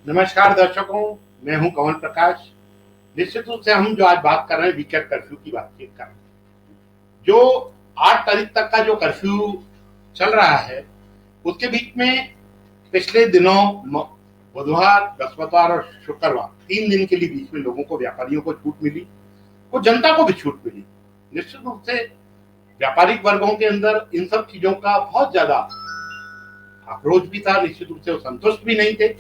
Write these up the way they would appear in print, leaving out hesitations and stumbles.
नमस्कार दर्शकों, मैं हूं कमल प्रकाश। निश्चित रूप से हम जो आज बात कर रहे हैं वीकेंड कर्फ्यू की बातचीत कर रहे हैं। जो 8 तारीख तक का जो कर्फ्यू चल रहा है, उसके बीच में पिछले दिनों बुधवार, बृहस्पतिवार और शुक्रवार 3 दिन के लिए बीच में लोगों को, व्यापारियों को छूट मिली, कुछ जनता को भी छूट मिली। निश्चित रूप से व्यापारिक वर्गों के अंदर इन सब चीजों का बहुत ज्यादा आक्रोश भी था, निश्चित रूप से वो संतुष्ट भी नहीं थे।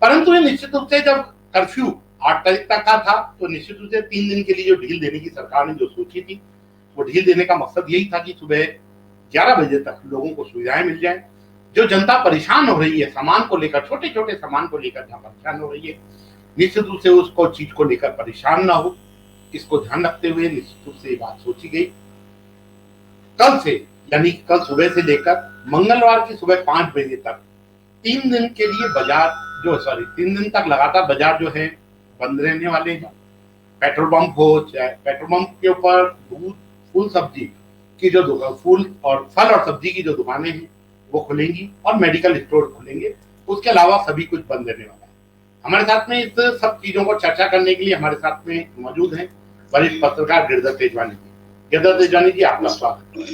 परंतु ये निश्चित रूप से जब कर्फ्यू 8 तारीख तक का था, तो निश्चित रूप से 3 दिन के लिए जो ढील देने की सरकार ने जो सोची थी, वो ढील देने का मकसद यही था कि सुबह 11 बजे तक लोगों को सुविधाएं मिल जाए। जो जनता परेशान हो रही है सामान को लेकर, छोटे छोटे सामान को लेकर जहां परेशान हो रही है, निश्चित रूप से उसको चीज को लेकर परेशान ना हो, इसको ध्यान रखते हुए निश्चित रूप से ये बात सोची गई। कल से, यानी कल सुबह से लेकर मंगलवार की सुबह 5 बजे तक 3 दिन के लिए बाजार 3 दिन तक लगातार बाजार जो है बंद रहने वाले हैं। पेट्रोल पंप हो, चाहे पेट्रोल पंप के ऊपर दूध, फूल सब्जी की जो दुकान, फूल और फल और सब्जी की जो दुकानें हैं वो खुलेंगी और मेडिकल स्टोर खुलेंगे। उसके अलावा सभी कुछ बंद रहने वाला है। हमारे साथ में इस सब चीजों को चर्चा करने के लिए हमारे साथ में मौजूद हैं वरिष्ठ पत्रकार गिरधर तेजवानी जी। गिरधर तेजवानी जी, आपका स्वागत है।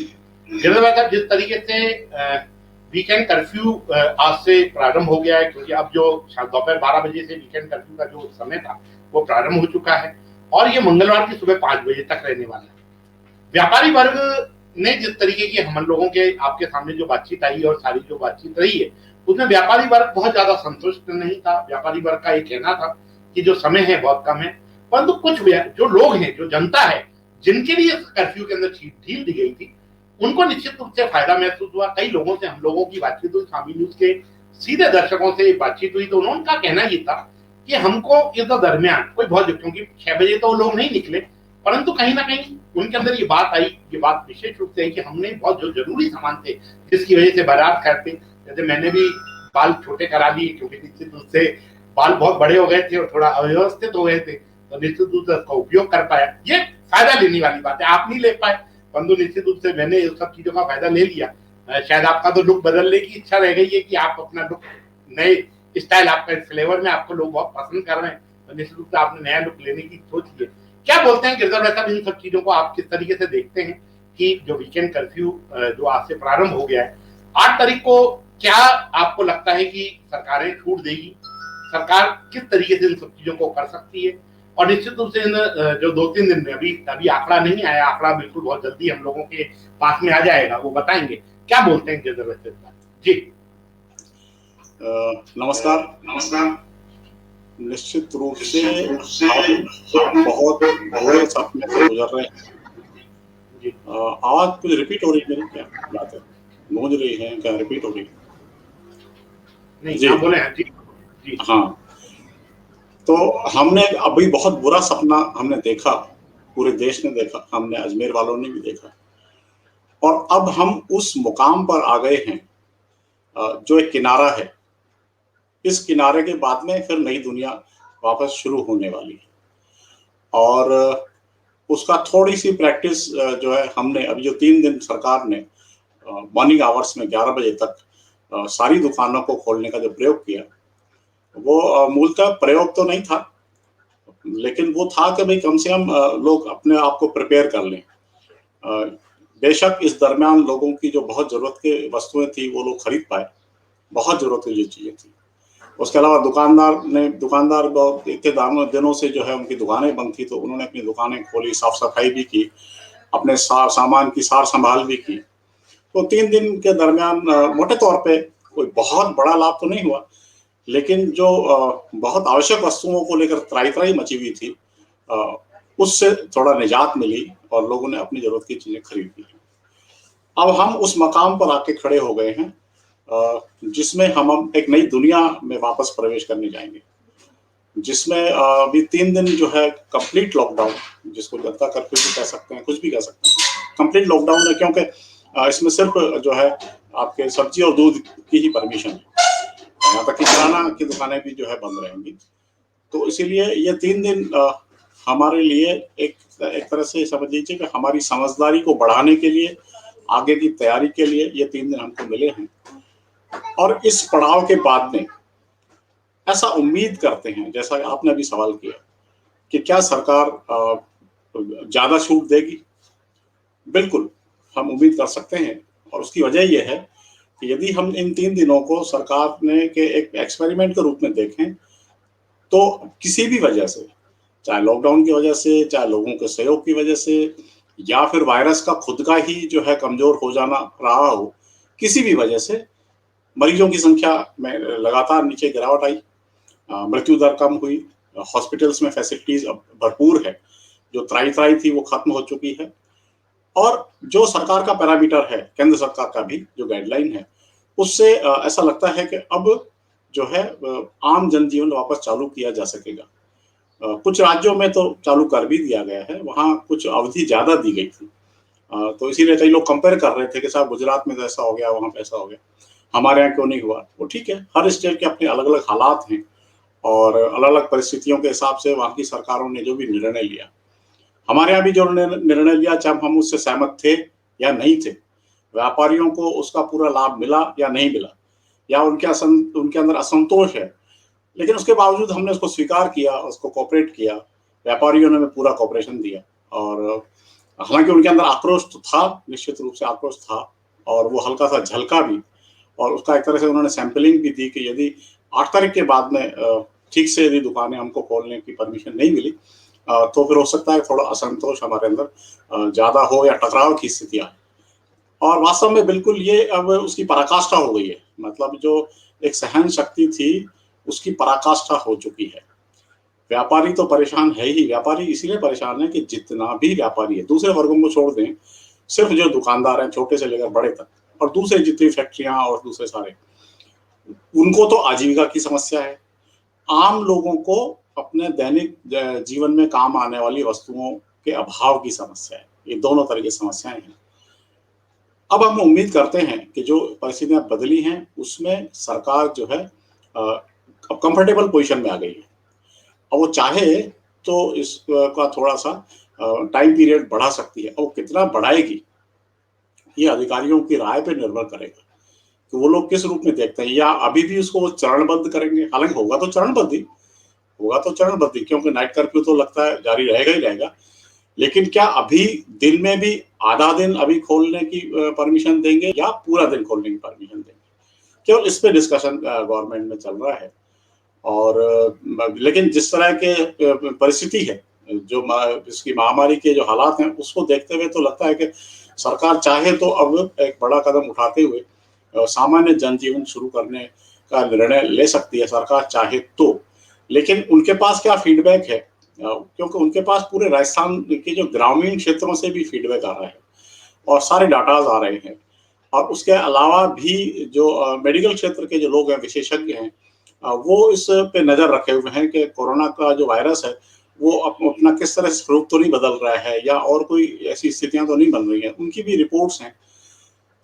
गिरधर भाई साहब, जिस तरीके से वीकेंड कर्फ्यू आज से प्रारंभ हो गया है, क्योंकि अब जो दोपहर 12 बजे से वीकेंड कर्फ्यू का जो समय था वो प्रारंभ हो चुका है और ये मंगलवार की सुबह 5 बजे तक रहने वाला है। व्यापारी वर्ग ने जिस तरीके की हम लोगों के आपके सामने जो बातचीत आई और सारी जो बातचीत रही है, उसमें व्यापारी वर्ग बहुत ज्यादा संतुष्ट नहीं था। व्यापारी वर्ग का ये कहना था कि जो समय है बहुत कम है, परंतु कुछ जो लोग हैं, जो जनता है, जिनके लिए कर्फ्यू के अंदर ढील दी गई थी, उनको निश्चित रूप से फायदा महसूस हुआ। कई लोगों से हम लोगों की बातचीत हुई, शामी न्यूज के सीधे दर्शकों से बातचीत हुई, तो उनका कहना ये था कि हमको इस दरमियान कोई बहुत, क्योंकि 6 बजे तो लोग नहीं निकले, परंतु कहीं ना कहीं उनके अंदर ये बात आई, ये बात विशेष रूप से है कि हमने बहुत जो जरूरी सामान थे जिसकी वजह से बारात करते, जैसे मैंने भी बाल छोटे करा लिए क्योंकि निश्चित रूप से बाल बहुत बड़े हो गए थे और थोड़ा अव्यवस्थित हो गए थे, तो निश्चित रूप से उसका उपयोग कर पाया। ये फायदा लेने वाली बात है, आप नहीं ले पाए, परंतु निश्चित रूप से मैंने इस सब चीजों का फायदा ले लिया। शायद आपका तो लुक बदलने की इच्छा रह गई है कि आप अपना लुक, नए स्टाइल, आपका फ्लेवर में आपको लोग बहुत पसंद कर रहे हैं, तो निश्चित रूप से आपने नया लुक लेने की सोच की है। क्या बोलते हैं गिरधर साहब, इन सब चीजों को आप किस तरीके से देखते हैं कि जो वीकेंड कर्फ्यू जो आज से प्रारंभ हो गया है 8 तारीख को, क्या आपको लगता है कि सरकारें छूट देगी? सरकार किस तरीके से इन सब चीजों को कर सकती है? और निश्चित रूप से जो 2-3 दिन में, अभी आंकड़ा नहीं आया, आंकड़ा बिल्कुल बहुत जल्दी हम लोगों के पास में आ जाएगा, वो बताएंगे। क्या बोलते हैं गिरधर साहब जी? नमस्कार। निश्चित रूप से हम बहुत बुरे सपने से गुजर रहे हैं। आवाज कुछ रिपीट हो रही है मेरी, क्या बात है? गूंज रही है क्या? रिपीट हो रही है? नहीं जी, बोले हैं जी। हाँ, तो हमने अभी बहुत बुरा सपना हमने देखा, पूरे देश ने देखा, हमने अजमेर वालों ने भी देखा, और अब हम उस मुकाम पर आ गए हैं जो एक किनारा है। इस किनारे के बाद में फिर नई दुनिया वापस शुरू होने वाली है, और उसका थोड़ी सी प्रैक्टिस जो है हमने अभी जो 3 दिन सरकार ने मॉर्निंग आवर्स में 11 बजे तक सारी दुकानों को खोलने का जो प्रयोग किया, वो मूलतः प्रयोग तो नहीं था, लेकिन वो था कि भाई कम से कम लोग अपने आप को प्रिपेयर कर लें। बेशक इस दरमियान लोगों की जो बहुत ज़रूरत की वस्तुएं थी वो लोग खरीद पाए, बहुत ज़रूरत की जो चीज़ें थी। उसके अलावा दुकानदार बहुत इतने दिनों से जो है उनकी दुकानें बंद थी, तो उन्होंने अपनी दुकानें खोली, साफ सफाई भी की, अपने सामान की सार संभाल भी की। तो 3 दिन के दरमियान मोटे तौर पे कोई बहुत बड़ा लाभ तो नहीं हुआ, लेकिन जो बहुत आवश्यक वस्तुओं को लेकर त्राही मची हुई थी, उससे थोड़ा निजात मिली और लोगों ने अपनी जरूरत की चीजें खरीद ली। अब हम उस मकाम पर आके खड़े हो गए हैं जिसमें हम एक नई दुनिया में वापस प्रवेश करने जाएंगे, जिसमें अभी 3 दिन जो है कंप्लीट लॉकडाउन, जिसको जनता कर्फ्यू भी कह सकते हैं, कुछ भी कह सकते हैं, कंप्लीट लॉकडाउन है, क्योंकि इसमें सिर्फ जो है आपके सब्जी और दूध की ही परमिशन है, यहाँ तक कि किराना की दुकानें भी जो है बंद रहेंगी। तो इसीलिए ये 3 दिन हमारे लिए एक तरह से समझ लीजिए कि हमारी समझदारी को बढ़ाने के लिए, आगे की तैयारी के लिए ये 3 दिन हमको मिले हैं। और इस पड़ाव के बाद में ऐसा उम्मीद करते हैं, जैसा आपने अभी सवाल किया कि क्या सरकार ज्यादा छूट देगी? बिल्कुल, हम उम्मीद कर सकते हैं, और उसकी वजह यह है कि यदि हम इन 3 दिनों को सरकार ने के एक एक्सपेरिमेंट के रूप में देखें, तो किसी भी वजह से, चाहे लॉकडाउन की वजह से, चाहे लोगों के सहयोग की वजह से, या फिर वायरस का खुद का ही जो है कमजोर हो जाना रहा हो, किसी भी वजह से मरीजों की संख्या में लगातार नीचे गिरावट आई, मृत्यु दर कम हुई, हॉस्पिटल्स में फैसिलिटीज अब भरपूर है, जो त्राई-त्राई थी वो खत्म हो चुकी है, और जो सरकार का पैरामीटर है, केंद्र सरकार का भी जो गाइडलाइन है, उससे ऐसा लगता है कि अब जो है आम जनजीवन वापस चालू किया जा सकेगा। कुछ राज्यों में तो चालू कर भी दिया गया है, वहाँ कुछ अवधि ज़्यादा दी गई थी। तो इसीलिए कई लोग कंपेयर कर रहे थे कि साहब गुजरात में तो ऐसा हो गया, वहाँ पे ऐसा हो गया, हमारे यहाँ क्यों नहीं हुआ? वो ठीक है, हर स्टेट के अपने अलग-अलग हालात हैं, और अलग-अलग परिस्थितियों के हिसाब से वहाँ की सरकारों ने जो भी निर्णय लिया। हमारे यहाँ भी जो निर्णय लिया, चाहे हम उससे सहमत थे या नहीं थे, व्यापारियों को उसका पूरा लाभ मिला या नहीं मिला, या उनके अंदर असंतोष है, लेकिन उसके बावजूद हमने उसको स्वीकार किया, उसको कोऑपरेट किया, व्यापारियों ने हमें पूरा कोऑपरेशन दिया, और हालांकि उनके अंदर आक्रोश तो था, निश्चित रूप से आक्रोश था, और वो हल्का सा झलका भी, और उसका एक तरह से उन्होंने सैंपलिंग भी दी कि यदि 8 तारीख के बाद में ठीक से यदि दुकानें हमको खोलने की परमिशन नहीं मिली, तो फिर हो सकता है थोड़ा असंतोष हमारे अंदर ज़्यादा हो, या टकराव की स्थिति आए। और वास्तव में बिल्कुल ये अब उसकी पराकाष्ठा हो गई है, मतलब जो एक सहन शक्ति थी, उसकी पराकाष्ठा हो चुकी है। व्यापारी तो परेशान है ही, व्यापारी इसीलिए परेशान है कि जितना भी व्यापारी है, दूसरे वर्गों को छोड़ दें, सिर्फ जो दुकानदार हैं, छोटे से लेकर बड़े तक, और दूसरे जितनी फैक्ट्रियां और दूसरे सारे, उनको तो आजीविका की समस्या है। आम लोगों को अपने दैनिक जीवन में काम आने वाली वस्तुओं के अभाव की समस्या है। ये दोनों तरह की समस्याएं हैं। अब हम उम्मीद करते हैं कि जो परिस्थितियां बदली हैं, उसमें सरकार जो है अब कंफर्टेबल पोजीशन में आ गई है। अब वो चाहे तो इसका थोड़ा सा टाइम पीरियड बढ़ा सकती है। अब वो कितना बढ़ाएगी, ये अधिकारियों की राय पे निर्भर करेगा कि वो लोग किस रूप में देखते हैं, या अभी भी उसको वो चरणबद्ध करेंगे। हालांकि होगा तो चरणबद्ध ही, क्योंकि नाइट कर्फ्यू तो लगता है जारी रहेगा ही रहेगा। लेकिन क्या अभी दिन में भी आधा दिन अभी खोलने की परमिशन देंगे, या पूरा दिन खोलने की परमिशन देंगे? केवल इस पे डिस्कशन गवर्नमेंट में चल रहा है। और लेकिन जिस तरह के परिस्थिति है, जो इसकी महामारी के जो हालात हैं, उसको देखते हुए तो लगता है कि सरकार चाहे तो अब एक बड़ा कदम उठाते हुए सामान्य जनजीवन शुरू करने का निर्णय ले सकती है, सरकार चाहे तो। लेकिन उनके पास क्या फीडबैक है, क्योंकि उनके पास पूरे राजस्थान के जो ग्रामीण क्षेत्रों से भी फीडबैक आ रहा है, और सारे डाटाज आ रहे हैं, और उसके अलावा भी जो मेडिकल क्षेत्र के जो लोग हैं, विशेषज्ञ हैं, वो इस पे नज़र रखे हुए हैं कि कोरोना का जो वायरस है, वो अपना किस तरह से स्वरूप तो नहीं बदल रहा है, या और कोई ऐसी स्थितियां तो नहीं बन रही हैं। उनकी भी रिपोर्ट्स हैं।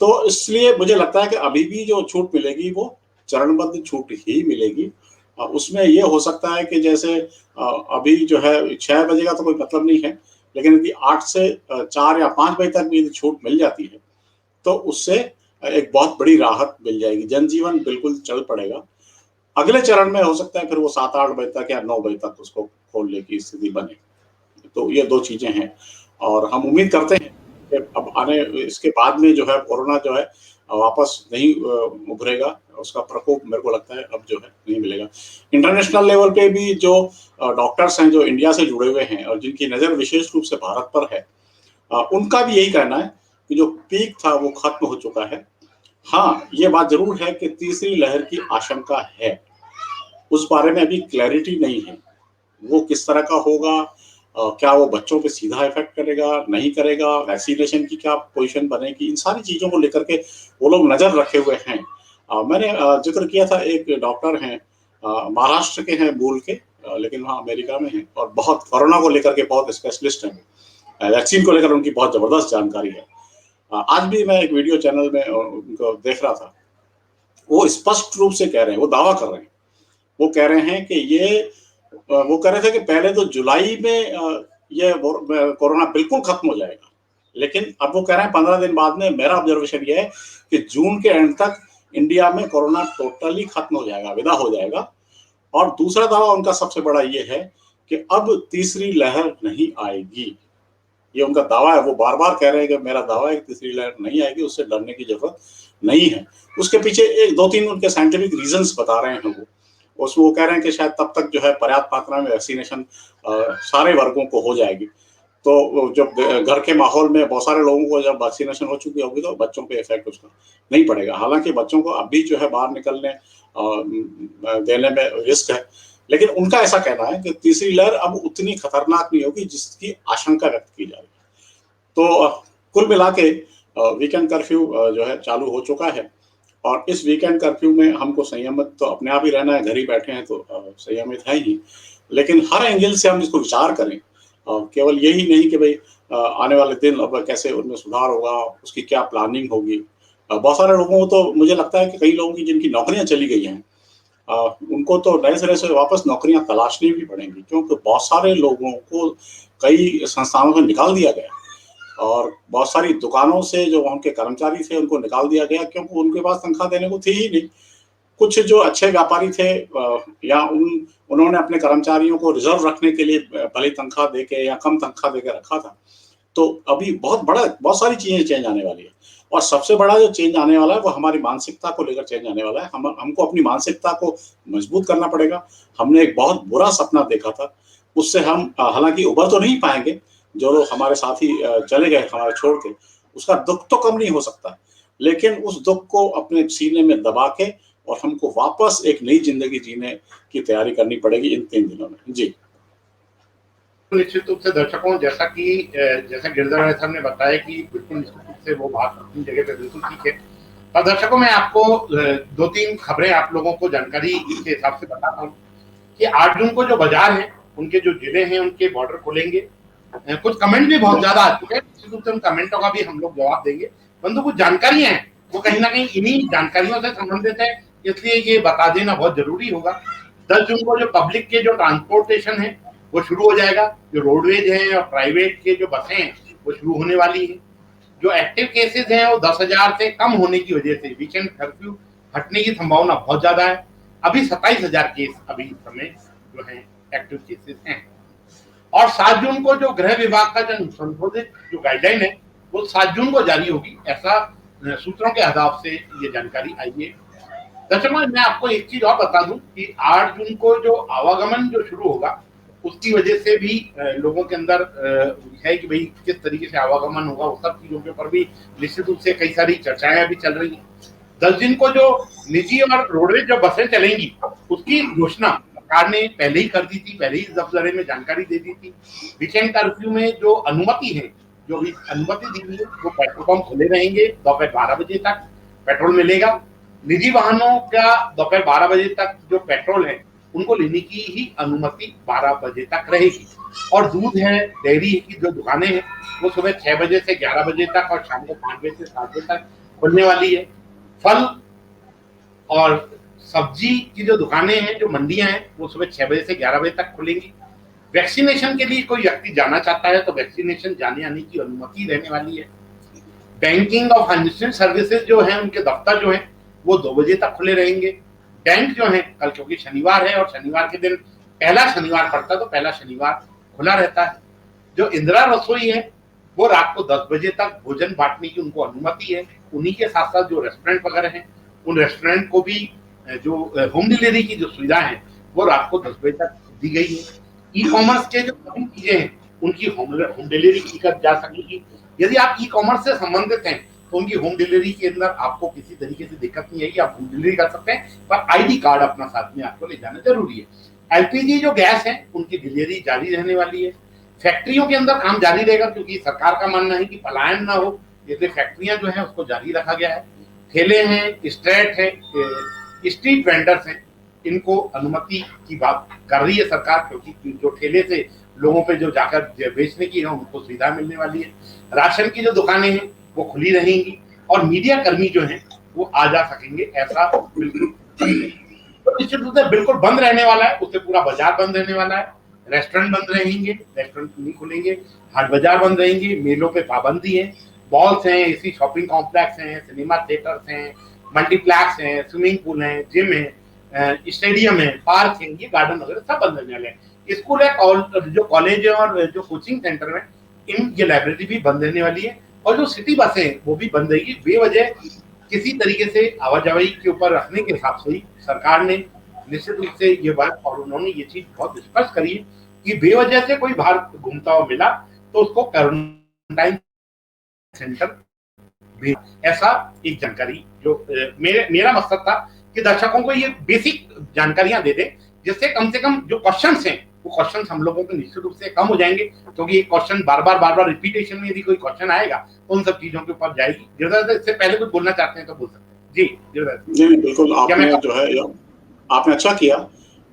तो इसलिए मुझे लगता है कि अभी भी जो छूट मिलेगी, वो चरणबद्ध छूट ही मिलेगी। उसमें ये हो सकता है कि जैसे अभी जो है 6 बजे का तो कोई मतलब नहीं है, लेकिन यदि 8 से 4 या 5 बजे तक भी यदि छूट मिल जाती है, तो उससे एक बहुत बड़ी राहत मिल जाएगी, जनजीवन बिल्कुल चल पड़ेगा। अगले चरण में हो सकता है फिर वो 7-8 बजे तक या 9 बजे तक उसको खोलने की स्थिति बने। तो ये 2 चीज़ें हैं, और हम उम्मीद करते हैं कि अब आने इसके बाद में जो है कोरोना जो है वापस नहीं उभरेगा, उसका प्रकोप मेरे को लगता है अब जो है नहीं मिलेगा। इंटरनेशनल लेवल पे भी जो डॉक्टर्स हैं, जो इंडिया से जुड़े हुए हैं और जिनकी नज़र विशेष रूप से भारत पर है, उनका भी यही कहना है कि जो पीक था वो खत्म हो चुका है। हाँ, ये बात ज़रूर है कि तीसरी लहर की आशंका है। उस बारे में अभी क्लैरिटी नहीं है। वो किस तरह का होगा, क्या वो बच्चों पे सीधा इफ़ेक्ट करेगा, नहीं करेगा, वैक्सीनेशन की क्या पोज़ीशन बनेगी, इन सारी चीज़ों को लेकर के वो लोग नज़र रखे हुए हैं। मैंने ज़िक्र किया था, एक डॉक्टर हैं, महाराष्ट्र के हैं मूल के, लेकिन वहाँ अमेरिका में हैं, और बहुत कोरोना को लेकर के बहुत स्पेशलिस्ट हैं। वैक्सीन को लेकर उनकी बहुत ज़बरदस्त जानकारी है। आज भी मैं एक वीडियो चैनल में उनको देख रहा था। वो स्पष्ट रूप से कह रहे हैं, वो दावा कर रहे हैं। वो कह रहे हैं कि वो कह रहे थे कि पहले तो जुलाई में ये कोरोना बिल्कुल खत्म हो जाएगा, लेकिन अब वो कह रहे हैं 15 दिन बाद में। मेरा ऑब्जर्वेशन ये है कि जून के एंड तक इंडिया में कोरोना टोटली खत्म हो जाएगा, विदा हो जाएगा, और दूसरा दावा उनका सबसे बड़ा ये है कि अब तीसरी लहर नहीं आएगी। ये उनका दावा है, वो बार-बार कह रहे हैं कि मेरा दावा है कि तीसरी लहर नहीं आएगी, उससे डरने की ज़रूरत नहीं है। उसके पीछे 1-2-3 उनके साइंटिफिक रीज़न्स बता रहे हैं वो। उसमें वो कह रहे हैं कि शायद तब तक जो है पर्याप्त मात्रा में वैक्सीनेशन सारे वर्गों को हो जाएगी। तो जब घर के माहौल में बहुत सारे लोगों को जब वैक्सीनेशन हो चुकी होगी तो बच्चों पे इफ़ेक्ट उसका नहीं पड़ेगा। हालाँकि बच्चों को अब भी जो है बाहर निकलने देने में रिस्क है। लेकिन उनका ऐसा कहना है कि तीसरी लहर अब उतनी खतरनाक नहीं होगी जिसकी आशंका व्यक्त की जा रही है। तो कुल मिला के वीकेंड कर्फ्यू जो है चालू हो चुका है और इस वीकेंड कर्फ्यू में हमको संयमित तो अपने आप ही रहना है, घर ही बैठे हैं तो संयमित है ही। लेकिन हर एंगल से हम इसको विचार करें, केवल यही नहीं कि भाई आने वाले दिन अब कैसे उनमें सुधार होगा, उसकी क्या प्लानिंग होगी। बहुत सारे लोगों को तो मुझे लगता है कि कई लोगों की जिनकी नौकरियाँ चली गई हैं, उनको तो नए सिरे से वापस नौकरियाँ तलाशनी भी पड़ेंगी, क्योंकि बहुत सारे लोगों को कई संस्थानों से निकाल दिया गया और बहुत सारी दुकानों से जो वहाँ के कर्मचारी थे उनको निकाल दिया गया, क्योंकि उनके पास तनख्वाह देने को थी ही नहीं। कुछ जो अच्छे व्यापारी थे या उन्होंने अपने कर्मचारियों को रिजर्व रखने के लिए भले तनख्वाह देके या कम तनख्वाह देके रखा था। तो अभी बहुत सारी चीज़ें चेंज आने वाली है और सबसे बड़ा जो चेंज आने वाला है वो हमारी मानसिकता को लेकर चेंज आने वाला है। हमको अपनी मानसिकता को मजबूत करना पड़ेगा। हमने एक बहुत बुरा सपना देखा था, उससे हम हालाँकि उभर तो नहीं पाएँगे, जो लोग हमारे साथी चले गए हमारे छोड़ के, उसका दुःख तो कम नहीं हो सकता, लेकिन उस दुःख को अपने सीने में दबा के और हमको वापस एक नई ज़िंदगी जीने की तैयारी करनी पड़ेगी इन 3 दिनों में। जी। निश्चित रूप से दर्शकों, जैसा गिरधर साहब ने बताया कि बिल्कुल निश्चित रूप से वो बात अपनी जगह पे बिल्कुल ठीक है। तो दर्शकों, मैं आपको 2-3 खबरें आप लोगों को जानकारी के हिसाब से बताता हूँ कि 8 जून को जो बाजार हैं, उनके जो जिले हैं, उनके बॉर्डर खुलेंगे। कुछ कमेंट भी बहुत ज्यादा आ चुके हैं, निश्चित रूप से उन कमेंटों का भी हम लोग जवाब देंगे, परंतु कुछ जानकारियां हैं वो कहीं ना कहीं इन्हीं जानकारियों से संबंधित है, इसलिए ये बता देना बहुत जरूरी होगा। 10 जून को जो पब्लिक के जो ट्रांसपोर्टेशन है वो शुरू हो जाएगा। जो रोडवेज हैं और प्राइवेट के जो बसें हैं वो शुरू होने वाली है। जो एक्टिव केसेस हैं वो 10,000 से कम होने की वजह से वीकेंड कर्फ्यू हटने की संभावना बहुत ज्यादा है। अभी 27,000 केस अभी इस समय जो है एक्टिव केसेस हैं। और 7 जून को जो गृह विभाग का जो संशोधित जो गाइडलाइन है वो 7 जून को जारी होगी, ऐसा सूत्रों के हिसाब से ये जानकारी आई है। दर्शकों, मैं आपको एक चीज और बता दूं कि 8 जून को जो आवागमन जो शुरू होगा उसकी वजह से भी लोगों के अंदर है कि भाई किस तरीके से आवागमन होगा, वो सब चीजों के ऊपर भी निश्चित रूप से कई सारी चर्चाएं अभी चल रही हैं। 10 जून को जो निजी और रोडवेज जो बसें चलेंगी उसकी घोषणा सरकार ने पहले ही कर दी थी, पहले ही जब्त में जानकारी दे दी थी। वीकेंड कर्फ्यू में जो अनुमति है, जो भी अनुमति दी हुई है, वो पेट्रोल पंप खुले रहेंगे, दोपहर 12 बजे तक पेट्रोल मिलेगा। निजी वाहनों का दोपहर 12 बजे तक जो पेट्रोल है उनको लेने की ही अनुमति 12 बजे तक रहेगी। और दूध है, डेयरी की जो दुकानें हैं वो सुबह 6 बजे से 11 बजे तक और शाम को 5 बजे से 7 बजे तक खुलने वाली है। फल और सब्जी की जो दुकानें हैं, जो मंडियां हैं, वो सुबह 6 बजे से 11 बजे तक खुलेंगी। वैक्सीनेशन के लिए कोई व्यक्ति जाना चाहता है तो वैक्सीनेशन जाने आने की अनुमति रहने वाली है। बैंकिंग और फाइनेंशियल सर्विसेज जो है उनके दफ्तर जो है वो 2 बजे तक खुले रहेंगे। बैंक जो है कल, क्योंकि शनिवार है और शनिवार के दिन पहला शनिवार पड़ता है तो पहला शनिवार खुला रहता है। जो इंदिरा रसोई है वो रात को 10 बजे तक भोजन बांटने की उनको अनुमति है। उन्हीं के साथ साथ जो रेस्टोरेंट वगैरह हैं उन रेस्टोरेंट को भी जो होम डिलीवरी की जो सुविधा है वो रात को 10 बजे तक दी गई है। ई कॉमर्स के जो सभी चीजें हैं उनकी होम डिलीवरी की जा सकेगी। यदि आप ई कॉमर्स से संबंधित हैं तो उनकी होम डिलीवरी के अंदर आपको किसी तरीके से दिक्कत नहीं आएगी, आप होम डिलीवरी कर सकते हैं, पर आईडी कार्ड अपना साथ में आपको ले जाना जरूरी है। एलपीजी जो गैस है उनकी डिलीवरी जारी रहने वाली है। फैक्ट्रियों के अंदर काम जारी रहेगा, क्योंकि सरकार का मानना है कि पलायन ना हो, इसलिए फैक्ट्रियां जो है उसको जारी रखा गया है। ठेले हैं, स्ट्रेट है, स्ट्रीट वेंडर्स हैं, इनको अनुमति की बात कर रही है सरकार, क्योंकि जो ठेले से लोगों पे जो जाकर बेचने की है उनको सुविधा मिलने वाली है। राशन की जो दुकानें हैं वो खुली रहेंगी और मीडिया कर्मी जो हैं वो आ जा सकेंगे, ऐसा बिल्कुल तो निश्चित रूप से बिल्कुल बंद रहने वाला है। उससे पूरा बाजार बंद रहने वाला है। रेस्टोरेंट बंद रहेंगे, रेस्टोरेंट नहीं खुलेंगे, हाट बाजार बंद रहेंगे, मेलों पे पाबंदी है। मॉल्स हैं, एसी शॉपिंग कॉम्प्लेक्स हैं, सिनेमा थिएटर्स हैं, मल्टीप्लेक्स हैं, स्विमिंग पूल हैं, जिम है, स्टेडियम है, पार्क है, ये गार्डन वगैरह सब बंद रहने वाले हैं। स्कूल है, जो कॉलेज है और जो कोचिंग सेंटर है, इन ये लाइब्रेरी भी बंद रहने वाली है। और जो सिटी बसें हैं वो भी बंद रहेगी। बेवजह किसी तरीके से आवाजाही के ऊपर रखने के हिसाब से ही सरकार ने निश्चित रूप से ये बात, और उन्होंने ये चीज बहुत स्पष्ट करी है कि बेवजह से कोई बाहर घूमता हुआ मिला तो उसको क्वारंटाइन सेंटर भी। ऐसा एक जानकारी जो मेरा मकसद था कि दर्शकों को ये बेसिक जानकारियां दे दे, जिससे कम से कम जो क्वेश्चंस हैं वो क्वेश्चंस हम लोगों के निश्चित रूप से कम हो जाएंगे। क्योंकि ये क्वेश्चन बार बार रिपीटेशन में यदि कोई क्वेश्चन आएगा तो उन सब चीजों के ऊपर जाएगी। गिरधर, इससे पहले कुछ बोलना चाहते हैं तो बोल सकते हैं। जी गिरधर जी बिल्कुल, आपने जो है आपने अच्छा किया।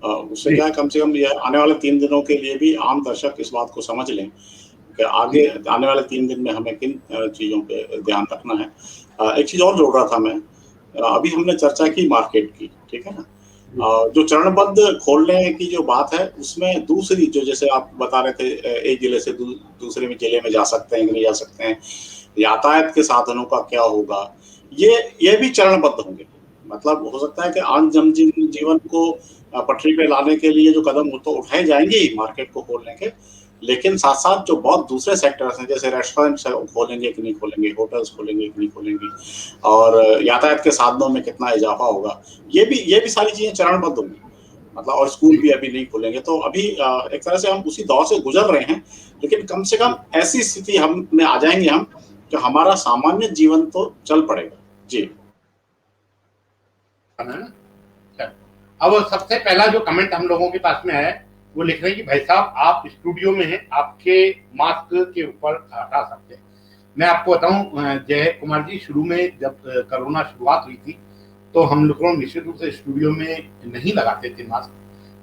उससे क्या है, कम से कम ये आने वाले 3 दिनों के लिए भी आम दर्शक इस बात को समझ लें कि आगे आने वाले 3 दिन में हमें किन चीज़ों पे ध्यान रखना है। एक चीज़ और जोड़ रहा था मैं, अभी हमने चर्चा की मार्केट की, ठीक है ना। जो चरणबद्ध खोलने की जो बात है उसमें दूसरी जो, जैसे आप बता रहे थे, एक जिले से दूसरे में जिले में जा सकते हैं कि नहीं जा सकते हैं, यातायात के साधनों का क्या होगा, ये भी चरणबद्ध होंगे। मतलब हो सकता है कि आम जनजीवन को पटरी पे लाने के लिए जो कदम तो उठाए जाएंगे ही मार्केट को खोलने के, लेकिन साथ साथ जो बहुत दूसरे सेक्टर्स हैं, जैसे रेस्टोरेंट्स खोलेंगे कि नहीं खोलेंगे, होटल्स खोलेंगे कि नहीं खोलेंगे, और यातायात के साधनों में कितना इजाफा होगा, ये भी सारी चीजें चरणबद्ध होंगी। मतलब और स्कूल भी अभी नहीं खोलेंगे, तो अभी एक तरह से हम उसी दौर से गुजर रहे हैं। लेकिन कम से कम ऐसी स्थिति हम में आ जाएंगे हम कि हमारा सामान्य जीवन तो चल पड़ेगा। जी अब सबसे पहला जो कमेंट हम लोगों के पास में है वो लिख रहे हैं कि भाई साहब आप स्टूडियो में हैं, आपके मास्क के ऊपर हटा सकते हैं। मैं आपको बताऊं जय कुमार जी, शुरू में जब कोरोना शुरुआत हुई थी तो हम लोग निश्चित रूप से स्टूडियो में नहीं लगाते थे मास्क,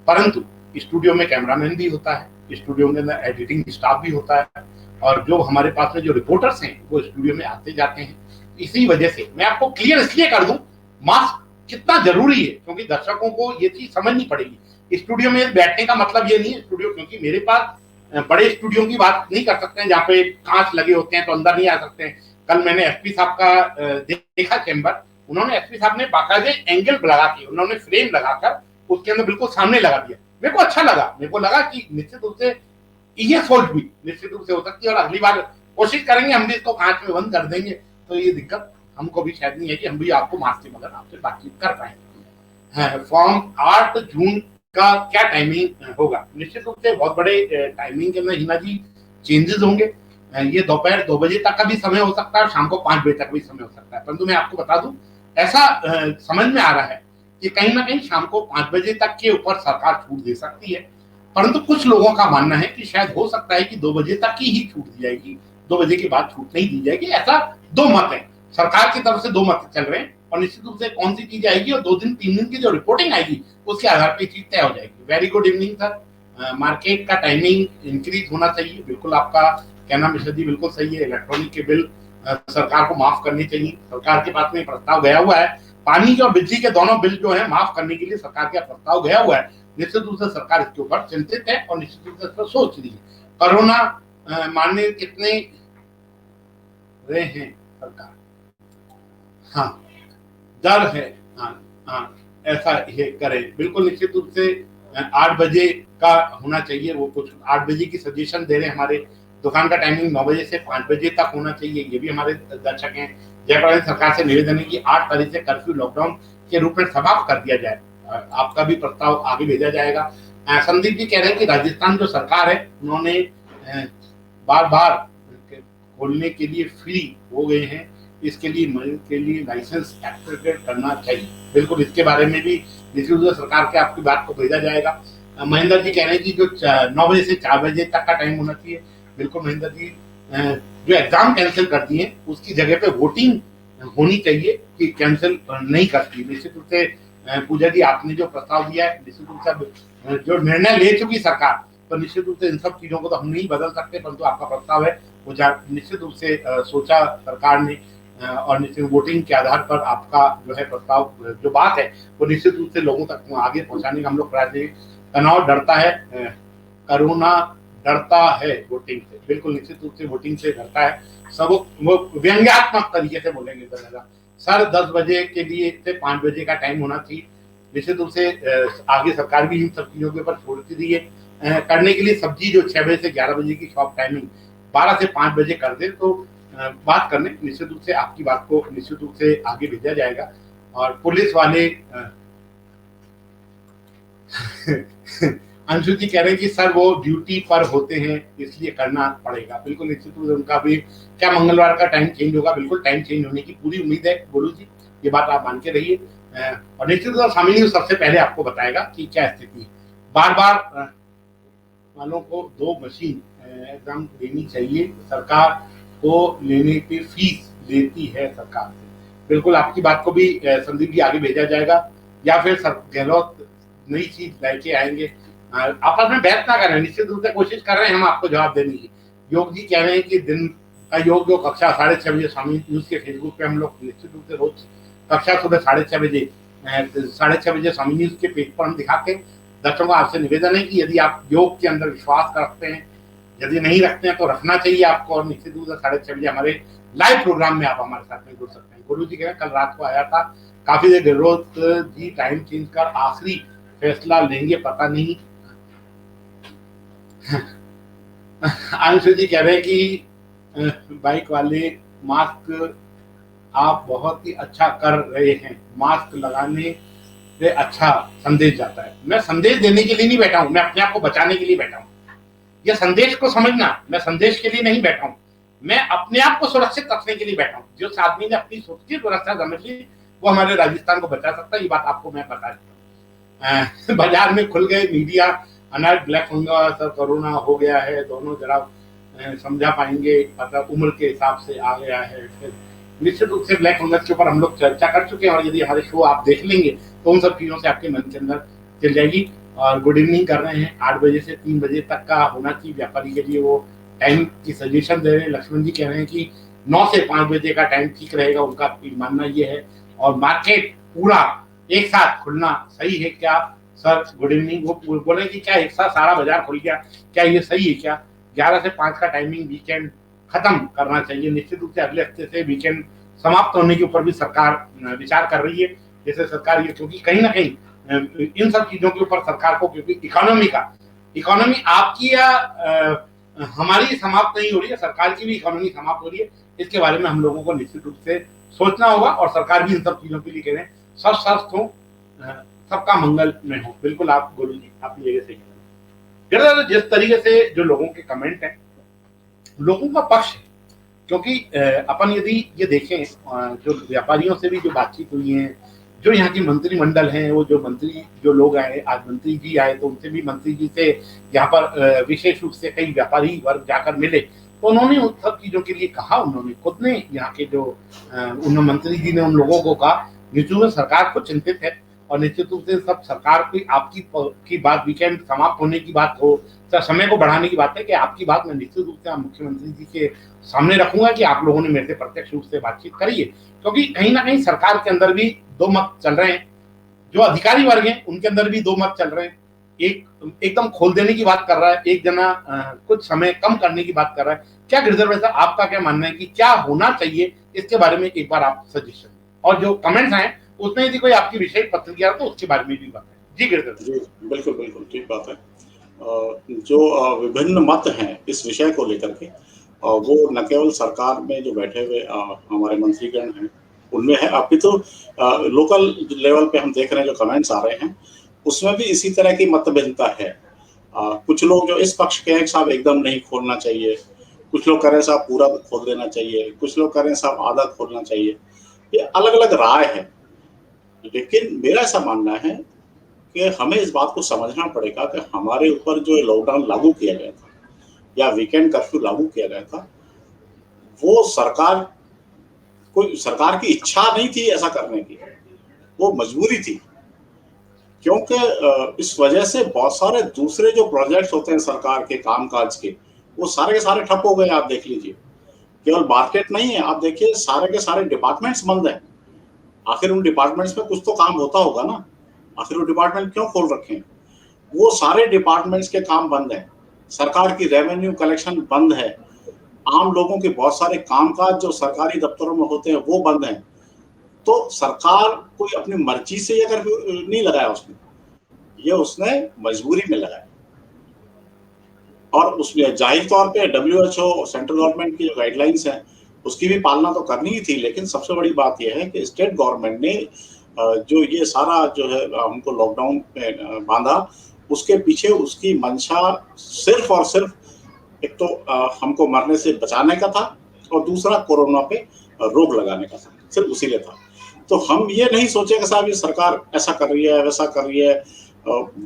परंतु स्टूडियो में कैमरामैन भी होता है, स्टूडियो के अंदर एडिटिंग स्टाफ भी होता है, और जो हमारे पास में जो रिपोर्टर्स हैं वो स्टूडियो में आते जाते हैं। इसी वजह से मैं आपको क्लियर इसलिए कर दूं मास्क कितना जरूरी है, क्योंकि दर्शकों को ये चीज समझनी पड़ेगी। स्टूडियो में बैठने का मतलब ये नहीं है स्टूडियो, क्योंकि मेरे पास बड़े स्टूडियो की बात नहीं कर सकते हैं जहाँ पे कांच लगे होते हैं तो अंदर नहीं आ सकते हैं। कल मैंने एसपी साहब का देखा चैम्बर, उन्होंने एसपी साहब ने बाकायदे एंगल लगा के उन्होंने फ्रेम लगाकर उसके अंदर बिल्कुल सामने लगा दिया। मेरे को अच्छा लगा, मेरे को लगा कि निश्चित रूप से ये सोच भी निश्चित रूप से हो सकती है, और अगली बार कोशिश करेंगे हम भी इसको कांच में बंद कर देंगे तो ये दिक्कत हमको भी शायद नहीं है कि हम भी आपको मास्क के बगैर आपसे बातचीत कर पाएंगे। फॉर्म 8 जून का क्या टाइमिंग होगा? निश्चित रूप से बहुत बड़े टाइमिंग के अंदर हिना जी चेंजेस होंगे। ये दोपहर 2 बजे तक का भी समय हो सकता है, शाम को 5 बजे तक भी समय हो सकता है। परंतु मैं आपको बता दूं ऐसा समझ में आ रहा है कि कहीं ना कहीं शाम को 5 बजे तक के ऊपर सरकार छूट दे सकती है, परंतु कुछ लोगों का मानना है कि शायद हो सकता है कि 2 बजे तक की ही छूट दी जाएगी, 2 बजे के बाद छूट नहीं दी जाएगी। ऐसा 2 मत है, सरकार की तरफ से 2 मत चल रहे हैं, और निश्चित रूप से कौन सी चीज आएगी और 2 दिन 3 दिन की जो रिपोर्टिंग आएगी उसके आधार पर चीज तय हो जाएगी। Very good evening sir. Market का टाइमिंग इंक्रीज होना चाहिए, बिल्कुल आपका कहना मिश्रा जी बिल्कुल सही है। इलेक्ट्रॉनिक के बिल सरकार को माफ करने चाहिए, सरकार के पास में प्रस्ताव गया हुआ है। पानी और बिजली के दोनों बिल जो है माफ करने के लिए सरकार का प्रस्ताव गया हुआ है। निश्चित रूप से सरकार इसके ऊपर चिंतित है और निश्चित रूप से इस पर सोच रही है। कोरोना मारने कितने रहे हैं सरकार? हाँ डर है, हाँ ऐसा ये करे, बिल्कुल निश्चित रूप से 8 बजे का होना चाहिए। वो कुछ 8 बजे की सजेशन दे रहे हैं, हमारे दुकान का टाइमिंग 9 बजे से 5 बजे तक होना चाहिए, ये भी हमारे दर्शक हैं। जयप्रकाश सरकार से निवेदन है कि 8 तारीख से कर्फ्यू लॉकडाउन के रूप में समाप्त कर दिया जाए। आपका भी प्रस्ताव आगे भेजा जाएगा। संदीप जी कह रहे हैं कि राजस्थान जो सरकार है उन्होंने बार बार खोलने के लिए फ्री हो गए हैं, इसके लिए मरीज के लिए लाइसेंस एक्टिवेट करना चाहिए। बिल्कुल इसके बारे में भी निश्चित रूप से सरकार के आपकी बात को भेजा जाएगा। महेंद्र जी कह रहे हैं कि जो 9 बजे से 4 बजे तक का टाइम होना चाहिए। बिल्कुल महेंद्र जी, जो एग्जाम कैंसिल कर दिए उसकी जगह पे वोटिंग होनी चाहिए कि कैंसिल नहीं करती। निश्चित रूप से पूजा जी आपने जो प्रस्ताव दिया है, निश्चित रूप से जो निर्णय ले चुकी सरकार, तो निश्चित रूप से इन सब चीजों को तो हम नहीं बदल सकते, परंतु आपका प्रस्ताव है वो निश्चित रूप से सोचा सरकार ने, और निश्चित वोटिंग के आधार पर आपका जो है प्रस्ताव जो बात है वो निश्चित रूप से लोगों तक आगे पहुंचाने का हम लोग प्रयास करेंगे। तनाव डरता है, कोरोना डरता है वोटिंग से, बिल्कुल निश्चित रूप से वोटिंग से डरता है। सब वो व्यंग्यात्मक तरीके से बोलेंगे सर 10 बजे के लिए से 5 बजे का टाइम होना चाहिए। निश्चित रूप से आगे सरकार भी इन सब चीज़ों के ऊपर छोड़ती रही है करने के लिए। सब्जी जो 6 बजे से 11 बजे की शॉप टाइमिंग 12 से 5 बजे कर दे तो बात करने निश्चित रूप से आपकी बात को निश्चित रूप से आगे भेजा जाएगा। और पुलिस वाले अंशु जी कह रहे हैं कि सर वो ड्यूटी पर होते हैं इसलिए करना पड़ेगा। बिल्कुल निश्चित रूप से उनका भी क्या मंगलवार का टाइम चेंज होगा, बिल्कुल टाइम चेंज होने की पूरी उम्मीद है गोलू जी, ये बात आप मान के रहिए। और निश्चित रूप से शामिल न्यूज सबसे पहले आपको बताएगा कि क्या स्थिति है। बार बार वालों को 2 मशीन एग्जाम देनी चाहिए, सरकार को लेने की फीस लेती है सरकार से। बिल्कुल आपकी बात को भी संदीप जी आगे भेजा जाएगा, या फिर गहलोत नई चीज लेके आएंगे। आपस में बहस ना करें, निश्चित रूप से कोशिश कर रहे हैं हम आपको जवाब देने की। योग जी कह रहे हैं कि दिन का योग जो कक्षा 6:30 बजे स्वामी न्यूज के फेसबुक पे हम लोग निश्चित रूप से रोज कक्षा सुबह 6:30 बजे स्वामी न्यूज के पेज पर हम दिखाते हैं। दर्शकों का आपसे निवेदन है कि यदि आप योग के अंदर विश्वास रखते हैं, यदि नहीं रखते हैं तो रखना चाहिए आपको, और निश्चित रूप से 6:30 बजे हमारे लाइव प्रोग्राम में आप हमारे साथ में जुड़ सकते हैं। गुरु जी कह रहे हैं कल रात को आया था, काफी देर गहलोत जी टाइम चेंज कर आखिरी फैसला लेंगे, पता नहीं। आंशु जी कह रहे हैं कि बाइक वाले मास्क आप बहुत ही अच्छा कर रहे हैं, मास्क लगाने से अच्छा संदेश जाता है। मैं संदेश देने के लिए नहीं बैठा हूं, मैं अपने आप को बचाने के लिए बैठा हूं। यह संदेश को समझना, मैं संदेश के लिए नहीं बैठा हूं, मैं अपने आप को सुरक्षित रखने के लिए बैठा हूं। जिस आदमी ने अपनी खुद की सुरक्षा समझ ली वो हमारे राजस्थान को बचा सकता है, ये बात आपको मैं बता देता हूँ। बाजार में खुल गए मीडिया अनाज ब्लैक फंगस और कोरोना हो गया है, दोनों जरा समझा पाएंगे, मतलब उम्र के हिसाब से आ गया है। फिर निश्चित रूप से ब्लैक फंगस के ऊपर हम लोग चर्चा कर चुके हैं, और यदि हमारे शो आप देख लेंगे तो उन सब चीज़ों से आपके मन के अंदर चल जाएगी। और गुड इवनिंग कर रहे हैं, 8 बजे से 3 बजे तक का होना चाहिए व्यापारी के लिए, वो टाइम की सजेशन दे रहे हैं। लक्ष्मण जी कह रहे हैं कि 9 से 5 बजे का टाइम ठीक रहेगा, उनका मानना ये है। और मार्केट पूरा एक साथ खुलना सही है क्या सर? Good evening. वो बोले कि क्या एक साथ सारा बाजार खुल गया, क्या ये सही है क्या? 11 से 5 का टाइमिंग वीकेंड खत्म करना चाहिए। निश्चित रूप से अगले हफ्ते से वीकेंड समाप्त होने के ऊपर भी सरकार विचार कर रही है। जैसे सरकार ये, क्योंकि कहीं ना कहीं इन सब चीजों के ऊपर सरकार को, क्योंकि इकोनॉमी आपकी या हमारी समाप्त नहीं हो रही है, सरकार की भी इकोनॉमी समाप्त हो रही है। इसके बारे में हम लोगों को निश्चित रूप से सोचना होगा, और सरकार भी इन सब चीजों के लिए कह रहे हैं सब स्वस्थ हो, सबका मंगल में हो। बिल्कुल आप गुरु जी आप ये सही कह रहे हैं। जिस तरीके से जो लोगों के कमेंट हैं, लोगों का पक्ष है, क्योंकि अपन यदि ये देखें जो व्यापारियों से भी जो बातचीत हुई है, जो यहाँ की मंत्रिमंडल हैं, वो जो लोग आए, आज मंत्री जी आए तो उनसे भी, मंत्री जी से यहाँ पर विशेष रूप से कई व्यापारी वर्ग जाकर मिले, तो उन्होंने उन सब चीजों के लिए कहा। उन्होंने खुद ने यहाँ के जो उन मंत्री जी ने उन लोगों को कहा, निश्चित रूप से सरकार खुद चिंतित है, और निश्चित रूप से सब सरकार की आपकी बात वीकेंड समाप्त होने की बात हो, समय को बढ़ाने की बात है, कि आपकी बात मैं निश्चित रूप से मुख्यमंत्री जी के सामने रखूंगा कि आप लोगों ने मेरे से प्रत्यक्ष रूप से बातचीत करी है। क्योंकि कहीं ना कहीं सरकार के अंदर भी 2 मत चल रहे हैं, जो अधिकारी वर्ग हैं उनके अंदर भी 2 मत चल रहे हैं। एक एकदम खोल देने की बात कर रहा है, एक जना कुछ समय कम करने की बात कर रहा है। क्या गिरधर भाई साहब आपका क्या मानना है कि क्या होना चाहिए, इसके बारे में एक बार आप सजेशन, और जो कमेंट्स आए उसमें यदि कोई आपकी विशेष प्रतिक्रिया तो उसके बारे में भी बताएं। जी गिरधर जी, बिल्कुल बिल्कुल ठीक बात है। जो विभिन्न मत हैं इस विषय को लेकर के, वो न केवल सरकार में जो बैठे हुए हमारे मंत्रीगण हैं उनमें है, अभी तो लोकल लेवल पे हम देख रहे हैं जो कमेंट्स आ रहे हैं उसमें भी इसी तरह की मतभिन्नता है। कुछ लोग जो इस पक्ष के हैं साहब एकदम नहीं खोलना चाहिए, कुछ लोग कह रहे हैं साहब पूरा खोल देना चाहिए, कुछ लोग कह रहे हैं साहब आधा खोलना चाहिए। ये अलग अलग राय है, लेकिन मेरा ऐसा मानना है कि हमें इस बात को समझना पड़ेगा कि हमारे ऊपर जो लॉकडाउन लागू किया गया था या वीकेंड कर्फ्यू लागू किया गया था, वो सरकार की इच्छा नहीं थी ऐसा करने की, वो मजबूरी थी। क्योंकि इस वजह से बहुत सारे दूसरे जो प्रोजेक्ट्स होते हैं सरकार के कामकाज के, वो सारे के सारे ठप हो गए। आप देख लीजिए, केवल मार्केट नहीं है, आप देखिए सारे के सारे डिपार्टमेंट्स बंद हैं। आखिर उन डिपार्टमेंट्स में कुछ तो काम होता होगा ना, आखिर वो डिपार्टमेंट क्यों खोल रखे हैं? वो सारे डिपार्टमेंट्स के काम बंद हैं, सरकार की रेवेन्यू कलेक्शन बंद है, आम लोगों के बहुत सारे कामकाज जो सरकारी दफ्तरों में होते हैं वो बंद हैं। तो सरकार कोई अपनी मर्जी से ये कर्फ्यू नहीं लगाया उसने, ये उसने मजबूरी में लगाया। और उसमें जाहिर तौर पे WHO, सेंट्रल गवर्नमेंट की जो गाइडलाइंस है उसकी भी पालना तो करनी ही थी, लेकिन सबसे बड़ी बात यह है कि स्टेट गवर्नमेंट ने जो ये सारा जो है हमको लॉकडाउन में बांधा, उसके पीछे उसकी मंशा सिर्फ और सिर्फ एक तो हमको मरने से बचाने का था और दूसरा कोरोना पे रोक लगाने का था, सिर्फ उसी लिए था। तो हम ये नहीं सोचे कि साहब ये सरकार ऐसा कर रही है, वैसा कर रही है,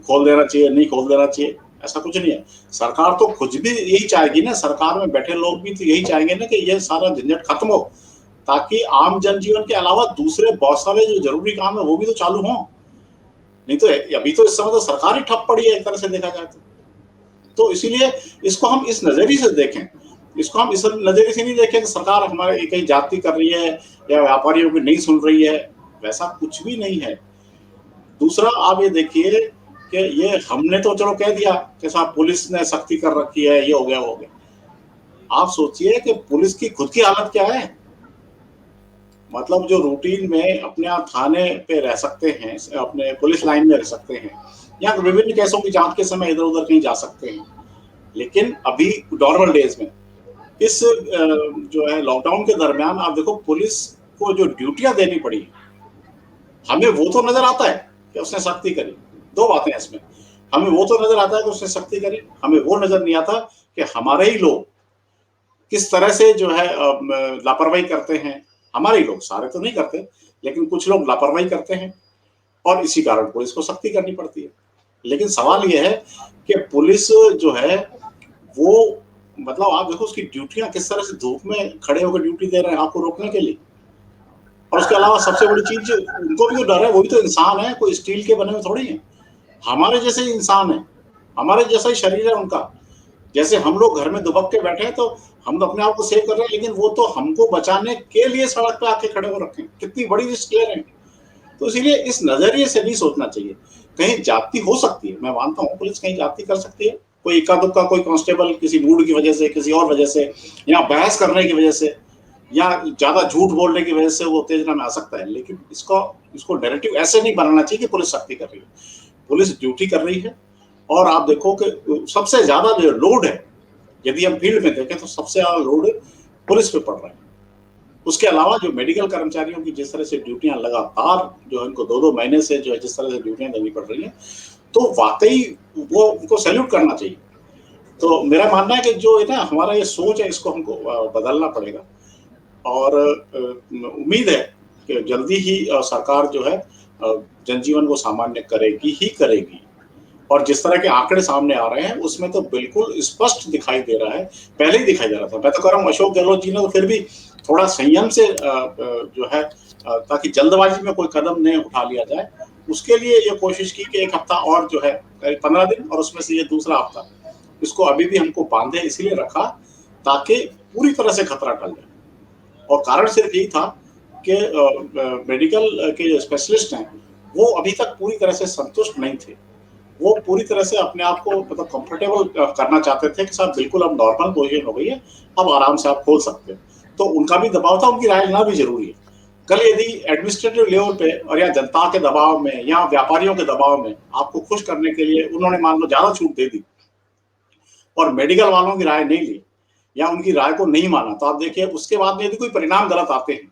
खोल देना चाहिए, नहीं खोल देना चाहिए, ऐसा कुछ नहीं है। सरकार तो खुद भी यही चाहेगी ना, सरकार में बैठे लोग भी तो यही चाहेंगे ना कि ये सारा झंझट खत्म हो, ताकि आम जनजीवन के अलावा दूसरे बहुत सारे जो जरूरी काम है वो भी तो चालू हों। नहीं तो अभी तो इस समय तो सरकार ही ठप पड़ी है एक तरह से देखा जाए तो इसीलिए इसको हम इस नजरिए से देखें, इसको हम इस नजरिए से नहीं देखें कि सरकार हमारे कहीं जाति कर रही है या व्यापारियों की नहीं सुन रही है, वैसा कुछ भी नहीं है। दूसरा आप ये देखिए कि ये हमने तो चलो कह दिया कि साहब पुलिस ने सख्ती कर रखी है, ये हो गया वो हो गया। आप सोचिए कि पुलिस की खुद की हालत क्या है। मतलब जो रूटीन में अपने आप थाने पे रह सकते हैं, अपने पुलिस लाइन में रह सकते हैं, या विभिन्न केसों की जांच के समय इधर उधर कहीं जा सकते हैं, लेकिन अभी नॉर्मल डेज में इस जो है लॉकडाउन के दरमियान आप देखो पुलिस को जो ड्यूटियां देनी पड़ी, हमें वो तो नजर आता है कि उसने सख्ती करी। दो बातें हैं इसमें, हमें वो तो नजर आता है कि उसने सख्ती करी, हमें वो नजर नहीं आता कि हमारे ही लोग किस तरह से जो है लापरवाही करते हैं। हमारे ही लोग, सारे तो नहीं करते, लेकिन कुछ लोग लापरवाही करते हैं और इसी कारण पुलिस को सख्ती करनी पड़ती है। लेकिन सवाल यह है कि पुलिस जो है वो मतलब आप देखो उसकी ड्यूटियां किस तरह से धूप में खड़े होकर ड्यूटी दे रहे हैं आपको रोकने के लिए। और उसके अलावा सबसे बड़ी चीज, उनको भी तो डर है, वो भी तो इंसान है, कोई स्टील के बने हुए थोड़ी है, हमारे जैसे ही इंसान है, हमारे जैसा ही शरीर है उनका। जैसे हम लोग घर में दुबक के बैठे हैं तो हम अपने आप को सेव कर रहे हैं, लेकिन वो तो हमको बचाने के लिए सड़क पे आके खड़े हो रखे हैं, कितनी बड़ी रिस्क ले रहे हैं। तो इसीलिए इस नजरिए से नहीं सोचना चाहिए। कहीं जाति हो सकती है, मैं मानता हूँ पुलिस कहीं जाति कर सकती है, कोई इक्का दुक्का कोई कांस्टेबल किसी मूड की वजह से, किसी और वजह से, या बहस करने की वजह से, या ज्यादा झूठ बोलने की वजह से वो उत्तेजना में आ सकता है। लेकिन इसको नैरेटिव ऐसे नहीं बनाना चाहिए कि पुलिस सख्ती कर रही है। पुलिस ड्यूटी कर रही है और आप देखो कि सबसे ज्यादा जो लोड है, यदि हम फील्ड में देखें तो सबसे ज्यादा लोड पुलिस पे पड़ रहा है। उसके अलावा जो मेडिकल कर्मचारियों की जिस तरह से ड्यूटियां लगातार जो है इनको 2-2 महीने से जो है जिस तरह से ड्यूटियां देनी पड़ रही हैं, तो वाकई वो उनको सैल्यूट करना चाहिए। तो मेरा मानना है कि जो है ना हमारा ये सोच है इसको हमको बदलना पड़ेगा। और उम्मीद है कि जल्दी ही सरकार जो है जनजीवन को सामान्य करेगी ही करेगी। और जिस तरह के आंकड़े सामने आ रहे हैं उसमें तो बिल्कुल स्पष्ट दिखाई दे रहा है, पहले ही दिखाई दे रहा था। मैं तो कह रहा हूँ अशोक गहलोत जी ने तो फिर भी थोड़ा संयम से जो है ताकि जल्दबाजी में कोई कदम नहीं उठा लिया जाए, उसके लिए ये कोशिश की कि एक हफ्ता और जो है 15 दिन और उसमें से ये दूसरा हफ्ता, इसको अभी भी हमको बांधे इसलिए रखा ताकि पूरी तरह से खतरा टल जाए। और कारण सिर्फ यही था कि मेडिकल के जो स्पेशलिस्ट हैं वो अभी तक पूरी तरह से संतुष्ट नहीं थे। वो पूरी तरह से अपने आप को मतलब कंफर्टेबल करना चाहते थे कि साहब बिल्कुल अब नॉर्मल पोजीशन हो गई है, अब आराम से आप खोल सकते हैं। तो उनका भी दबाव था, उनकी राय लेना भी जरूरी है। कल यदि एडमिनिस्ट्रेटिव लेवल पे और या जनता के दबाव में या व्यापारियों के दबाव में आपको खुश करने के लिए उन्होंने मान लो ज्यादा छूट दे दी और मेडिकल वालों की राय नहीं ली या उनकी राय को नहीं माना, तो आप देखिए उसके बाद में यदि कोई परिणाम गलत आते हैं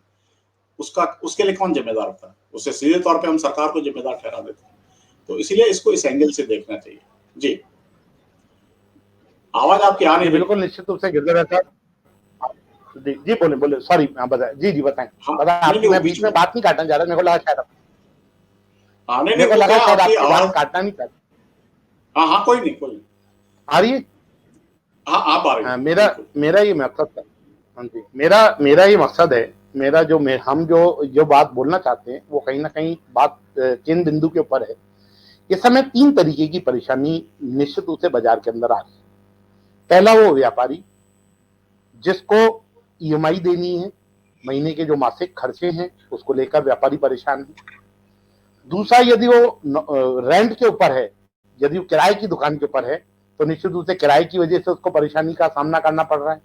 उसके लिए कौन जिम्मेदार होता है? उससे सीधे तौर पे हम सरकार को जिम्मेदार ठहरा देते हैं। तो इसीलिए इसको इस एंगल से देखना चाहिए। जी, आवाज आपकी आ रही है? बिल्कुल निश्चित रूप से गिरधर साहब जी बोले बोले, सॉरी आप बताएं। जी बताएं। हाँ, मैं बीच में बात नहीं काटना चाह रहा, मेरे को लगा शायद मेरे को लगा शायद आपकी आवाज काटना नहीं चाहता। हाँ कोई नहीं आ रही है। हाँ आप आ रही है। मेरा ये मकसद था। हाँ जी, मेरा ये मकसद है। हम जो बात बोलना चाहते हैं वो कहीं ना कहीं बात केंद्र बिंदु के ऊपर है। इस समय 3 तरीके की परेशानी निश्चित रूप से बाजार के अंदर आ रही है। पहला वो व्यापारी जिसको ईएमआई देनी है, महीने के जो मासिक खर्चे हैं उसको लेकर व्यापारी परेशान है। दूसरा, यदि वो रेंट के ऊपर है, यदि वो किराए की दुकान के ऊपर है, तो निश्चित रूप से किराए की वजह से उसको परेशानी का सामना करना पड़ रहा है।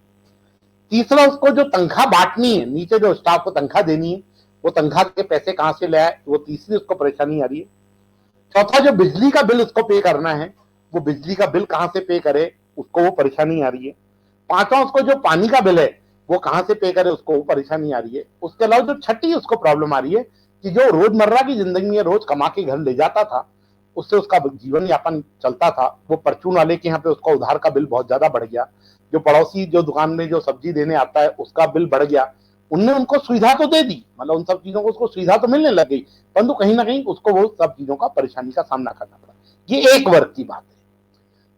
तीसरा, उसको जो तनख्वाह बांटनी है, नीचे जो स्टाफ को तनख्वाह देनी है, वो तनख्वाह के पैसे कहां से ले आए, वो तीसरी उसको परेशानी आ रही है। चौथा, जो बिजली का बिल उसको पे करना है, वो बिजली का बिल कहां से पे करे, उसको वो परेशानी आ रही है। पांचवा, उसको जो पानी का बिल है वो कहां से पे करे, उसको वो परेशानी आ रही है। उसके अलावा जो छठी उसको प्रॉब्लम आ रही है कि जो रोजमर्रा की जिंदगी में रोज कमा के घर ले जाता था, उससे उसका जीवन यापन चलता था, वो परचून वाले के यहाँ पे उसका उधार का बिल बहुत ज्यादा बढ़ गया। जो पड़ोसी जो दुकान में जो सब्जी देने आता है उसका बिल बढ़ गया। उनने उनको सुविधा तो दे दी, मतलब उन सब चीजों को उसको सुविधा तो मिलने लग गई, परंतु कहीं ना कहीं उसको वो सब चीजों का परेशानी का सामना करना पड़ा। ये एक वर्ग की बात है।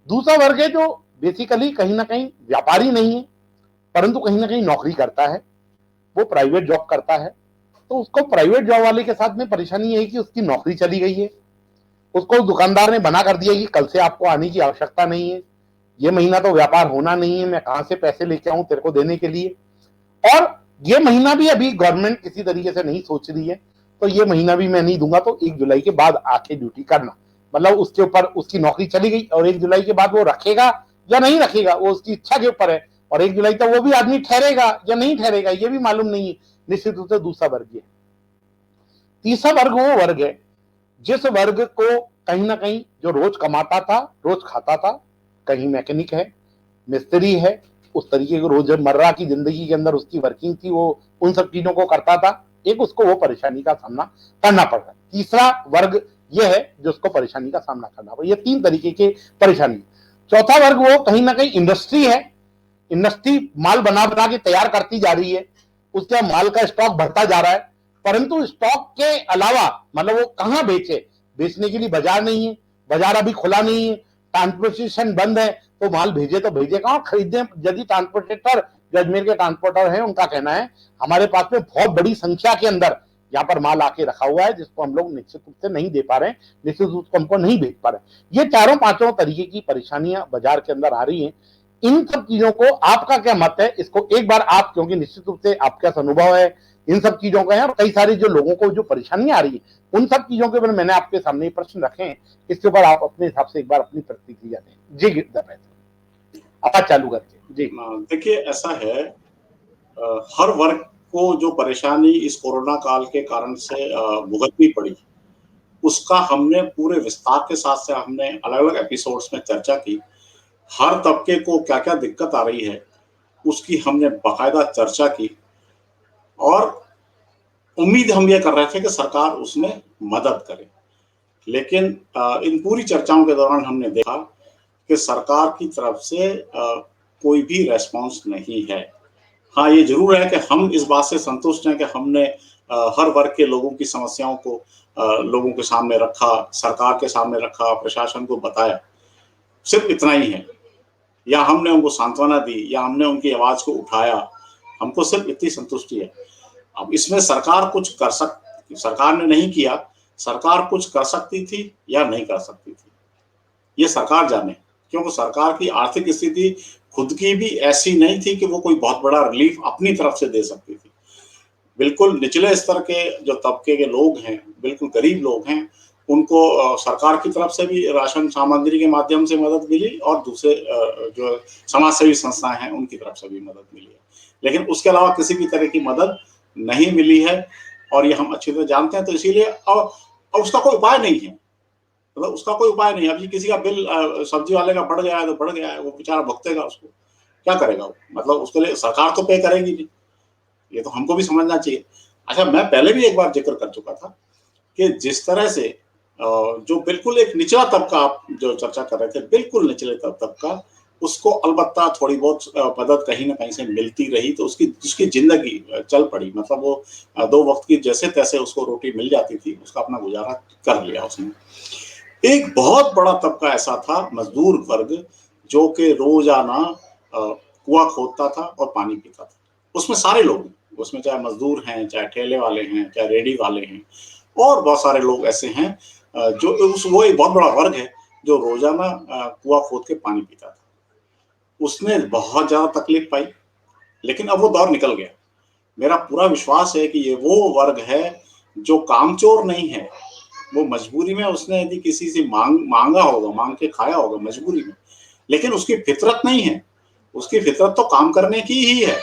दूसरा वर्ग है जो बेसिकली कहीं ना कहीं व्यापारी नहीं है, परंतु कहीं ना कहीं नौकरी करता है, वो प्राइवेट जॉब करता है। तो उसको प्राइवेट जॉब वाले के साथ में परेशानी है कि उसकी नौकरी चली गई है, उसको दुकानदार ने मना कर दिया कि कल से आपको आने की आवश्यकता नहीं है, ये महीना तो व्यापार होना नहीं है, मैं कहां से पैसे लेके आऊं तेरे को देने के लिए। और ये महीना भी अभी गवर्नमेंट किसी तरीके से नहीं सोच रही है, तो ये महीना भी मैं नहीं दूंगा, तो 1 जुलाई के बाद आके ड्यूटी करना। मतलब उसके ऊपर उसकी नौकरी चली गई और 1 जुलाई के बाद वो रखेगा या नहीं रखेगा वो उसकी इच्छा के ऊपर है, और 1 जुलाई तक वो भी आदमी ठहरेगा या नहीं ठहरेगा ये भी मालूम नहीं है। निश्चित रूप से दूसरा वर्ग है। तीसरा वर्ग वो वर्ग है जिस वर्ग को कहीं ना कहीं जो रोज कमाता था, रोज खाता था, कहीं मैकेनिक है, मिस्त्री है, उस तरीके की रोजमर्रा की जिंदगी के अंदर उसकी वर्किंग थी, वो उन सब चीजों को करता था, एक उसको वो परेशानी का सामना करना पड़ रहा है। तीसरा वर्ग ये है जो उसको परेशानी का सामना करना पड़ा। ये 3 तरीके के परेशानी। चौथा वर्ग वो कहीं ना कहीं इंडस्ट्री है, इंडस्ट्री माल बना बना के तैयार करती जा रही है, उसका माल का स्टॉक बढ़ता जा रहा है, परंतु स्टॉक के अलावा मतलब वो कहां बेचे, बेचने के लिए बाजार नहीं है, बाजार अभी खुला नहीं है, ट्रांसपोर्टेशन बंद है, तो माल भेजे तो भेजे कहां, खरीदे। यदि ट्रांसपोर्टेटर जो अजमेर के ट्रांसपोर्टर है उनका कहना है हमारे पास में बहुत बड़ी संख्या के अंदर यहाँ पर माल आके रखा हुआ है जिसको हम लोग निश्चित रूप से नहीं दे पा रहे हैं, निश्चित रूप से हमको नहीं भेज पा रहे। ये चारों पांचों तरीके की परेशानियां बाजार के अंदर आ रही हैं। इन सब चीजों को आपका क्या मत है, इसको एक बार आप, क्योंकि निश्चित रूप से आपका अनुभव है इन सब चीजों का है, और कई सारी जो लोगों को जो परेशानियां आ रही है उन सब चीजों के ऊपर मैंने आपके सामने प्रश्न रखे हैं, इसके ऊपर आप अपने हिसाब से एक बार अपनी प्रतिक्रिया दें। जी आप चालू करके। जी देखिए, ऐसा है, हर वर्ग को जो परेशानी इस कोरोना काल के कारण से भुगतनी पड़ी, उसका हमने पूरे विस्तार के साथ से हमने अलग-अलग एपिसोड्स में चर्चा की। हर तबके को क्या-क्या दिक्कत आ रही है, उसकी हमने बाकायदा चर्चा की, और उम्मीद हम ये कर रहे थे कि सरकार उसमें मदद करे। लेकिन इन पूरी चर्चाओं के दौरान हमने देखा कि सरकार की तरफ से कोई भी रेस्पॉन्स नहीं है। हाँ, ये ज़रूर है कि हम इस बात से संतुष्ट हैं कि हमने हर वर्ग के लोगों की समस्याओं को लोगों के सामने रखा, सरकार के सामने रखा, प्रशासन को बताया। सिर्फ इतना ही है, या हमने उनको सांत्वना दी या हमने उनकी आवाज़ को उठाया, हमको सिर्फ इतनी संतुष्टि है। अब इसमें सरकार ने नहीं किया, सरकार कुछ कर सकती थी या नहीं कर सकती थी, ये सरकार जाने, क्योंकि सरकार की आर्थिक स्थिति खुद की भी ऐसी नहीं थी कि वो कोई बहुत बड़ा रिलीफ अपनी तरफ से दे सकती थी। बिल्कुल निचले स्तर के जो तबके के लोग हैं, बिल्कुल गरीब लोग हैं, उनको सरकार की तरफ से भी राशन सामग्री के माध्यम से मदद मिली, और दूसरे जो समाज सेवी संस्थाएं हैं उनकी तरफ से भी मदद मिली है। लेकिन उसके अलावा किसी भी तरह की मदद नहीं मिली है, और ये हम अच्छी तरह जानते हैं। तो इसीलिए अब उसका कोई उपाय नहीं है, मतलब उसका कोई उपाय नहीं है। अभी किसी का बिल सब्जी वाले का बढ़ गया है तो बढ़ गया है, वो बेचारा भुगतेगा, उसको क्या करेगा वो, मतलब उसके लिए सरकार तो पे करेगी नहीं, ये तो हमको भी समझना चाहिए। अच्छा, मैं पहले भी एक बार जिक्र कर चुका था कि जिस तरह से जो बिल्कुल एक निचला तबका आप जो चर्चा कर रहे थे, बिल्कुल निचले तबका, उसको अलबत्ता थोड़ी बहुत मदद कहीं ना कहीं से मिलती रही, तो उसकी जिंदगी चल पड़ी। मतलब वो 2 वक्त की जैसे तैसे उसको रोटी मिल जाती थी, उसका अपना गुजारा कर लिया उसने। एक बहुत बड़ा तबका ऐसा था, मजदूर वर्ग, जो कि रोजाना कुआं खोदता था और पानी पीता था। उसमें सारे लोग, उसमें चाहे मजदूर हैं, चाहे ठेले वाले हैं, चाहे रेडी वाले हैं, और बहुत सारे लोग ऐसे हैं जो वो एक बहुत बड़ा वर्ग है जो रोजाना कुआं खोद के पानी पीता था। उसने बहुत ज्यादा तकलीफ पाई, लेकिन अब वो दौर निकल गया। मेरा पूरा विश्वास है कि ये वो वर्ग है जो कामचोर नहीं है, वो मजबूरी में उसने यदि किसी से मांगा होगा, मांग के खाया होगा मजबूरी में, लेकिन उसकी फितरत नहीं है, उसकी फितरत तो काम करने की ही है।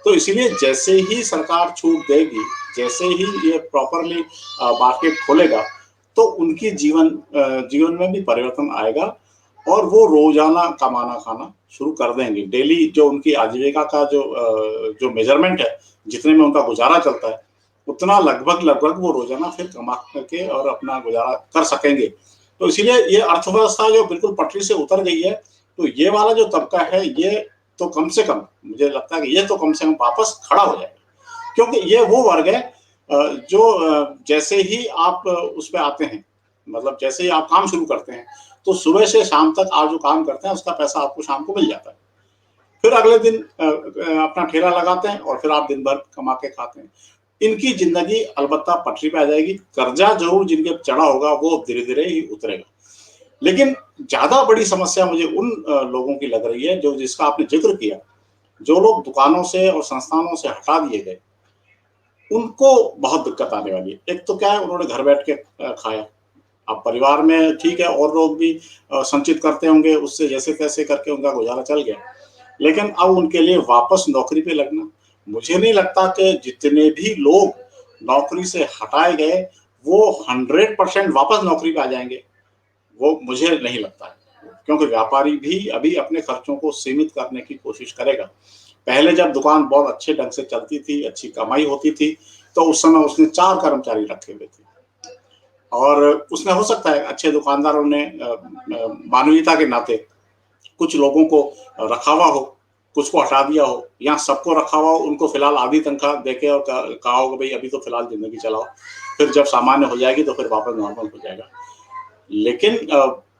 तो इसीलिए जैसे ही सरकार छूट देगी, जैसे ही ये प्रॉपरली मार्केट खोलेगा, तो उनकी जीवन में भी परिवर्तन आएगा और वो रोजाना कमाना खाना शुरू कर देंगे। डेली जो उनकी आजीविका का जो मेजरमेंट है, जितने में उनका गुजारा चलता है, उतना लगभग वो रोजाना फिर कमा करके और अपना गुजारा कर सकेंगे। तो इसीलिए ये अर्थव्यवस्था जो बिल्कुल पटरी से उतर गई है, तो ये वाला जो तबका है, ये तो कम से कम मुझे लगता है कि ये तो कम से कम वापस खड़ा हो जाएगा, क्योंकि ये वो वर्ग है जो जैसे ही आप उस पे आते हैं, मतलब जैसे ही आप काम शुरू करते हैं, तो सुबह से शाम तक आप जो काम करते हैं उसका पैसा आपको शाम को मिल जाता है। फिर अगले दिन अपना ठेला लगाते हैं और फिर आप दिन भर कमा के खाते हैं। इनकी जिंदगी अलबत्ता पटरी पे आ जाएगी। कर्जा जरूर जिनके चढ़ा होगा वो धीरे धीरे ही उतरेगा, लेकिन ज्यादा बड़ी समस्या मुझे उन लोगों की लग रही है जो जिसका आपने जिक्र किया, जो लोग दुकानों से और संस्थानों से हटा दिए गए, उनको बहुत दिक्कत आने वाली है। एक तो क्या है, उन्होंने घर बैठ के खाया। अब परिवार में ठीक है और लोग भी संचित करते होंगे, उससे जैसे तैसे करके उनका गुजारा चल गया, लेकिन अब उनके लिए वापस नौकरी पे लगना, मुझे नहीं लगता कि जितने भी लोग नौकरी से हटाए गए वो 100% वापस नौकरी पे आ जाएंगे, वो मुझे नहीं लगता है। क्योंकि व्यापारी भी अभी अपने खर्चों को सीमित करने की कोशिश करेगा। पहले जब दुकान बहुत अच्छे ढंग से चलती थी, अच्छी कमाई होती थी, तो उस समय उसने 4 कर्मचारी रखे हुए थे, और उसने हो सकता है अच्छे दुकानदारों ने मानवीयता के नाते कुछ लोगों को रखा हुआ हो, कुछ को हटा दिया हो, या सबको रखा हुआ हो, उनको फिलहाल आधी तनख्वाह देके और कहा हो कि भाई अभी तो फिलहाल जिंदगी चलाओ, फिर जब सामान्य हो जाएगी तो फिर वापस नॉर्मल हो जाएगा। लेकिन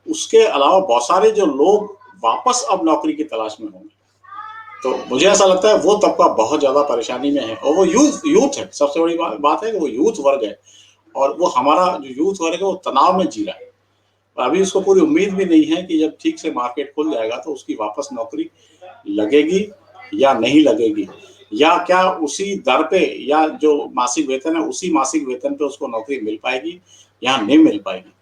उसके अलावा बहुत सारे जो लोग वापस अब नौकरी की तलाश में होंगे, तो मुझे ऐसा लगता है वो तबका बहुत ज्यादा परेशानी में है, और वो यूथ है। सबसे बड़ी बात है कि वो यूथ वर्ग है, और वो हमारा जो यूथ वर्ग है वो तनाव में जी रहा है। अभी उसको पूरी उम्मीद भी नहीं है कि जब ठीक से मार्केट खुल जाएगा तो उसकी वापस नौकरी लगेगी या नहीं लगेगी, या क्या उसी दर पे या जो मासिक वेतन है उसी मासिक वेतन पे उसको नौकरी मिल पाएगी या नहीं मिल पाएगी।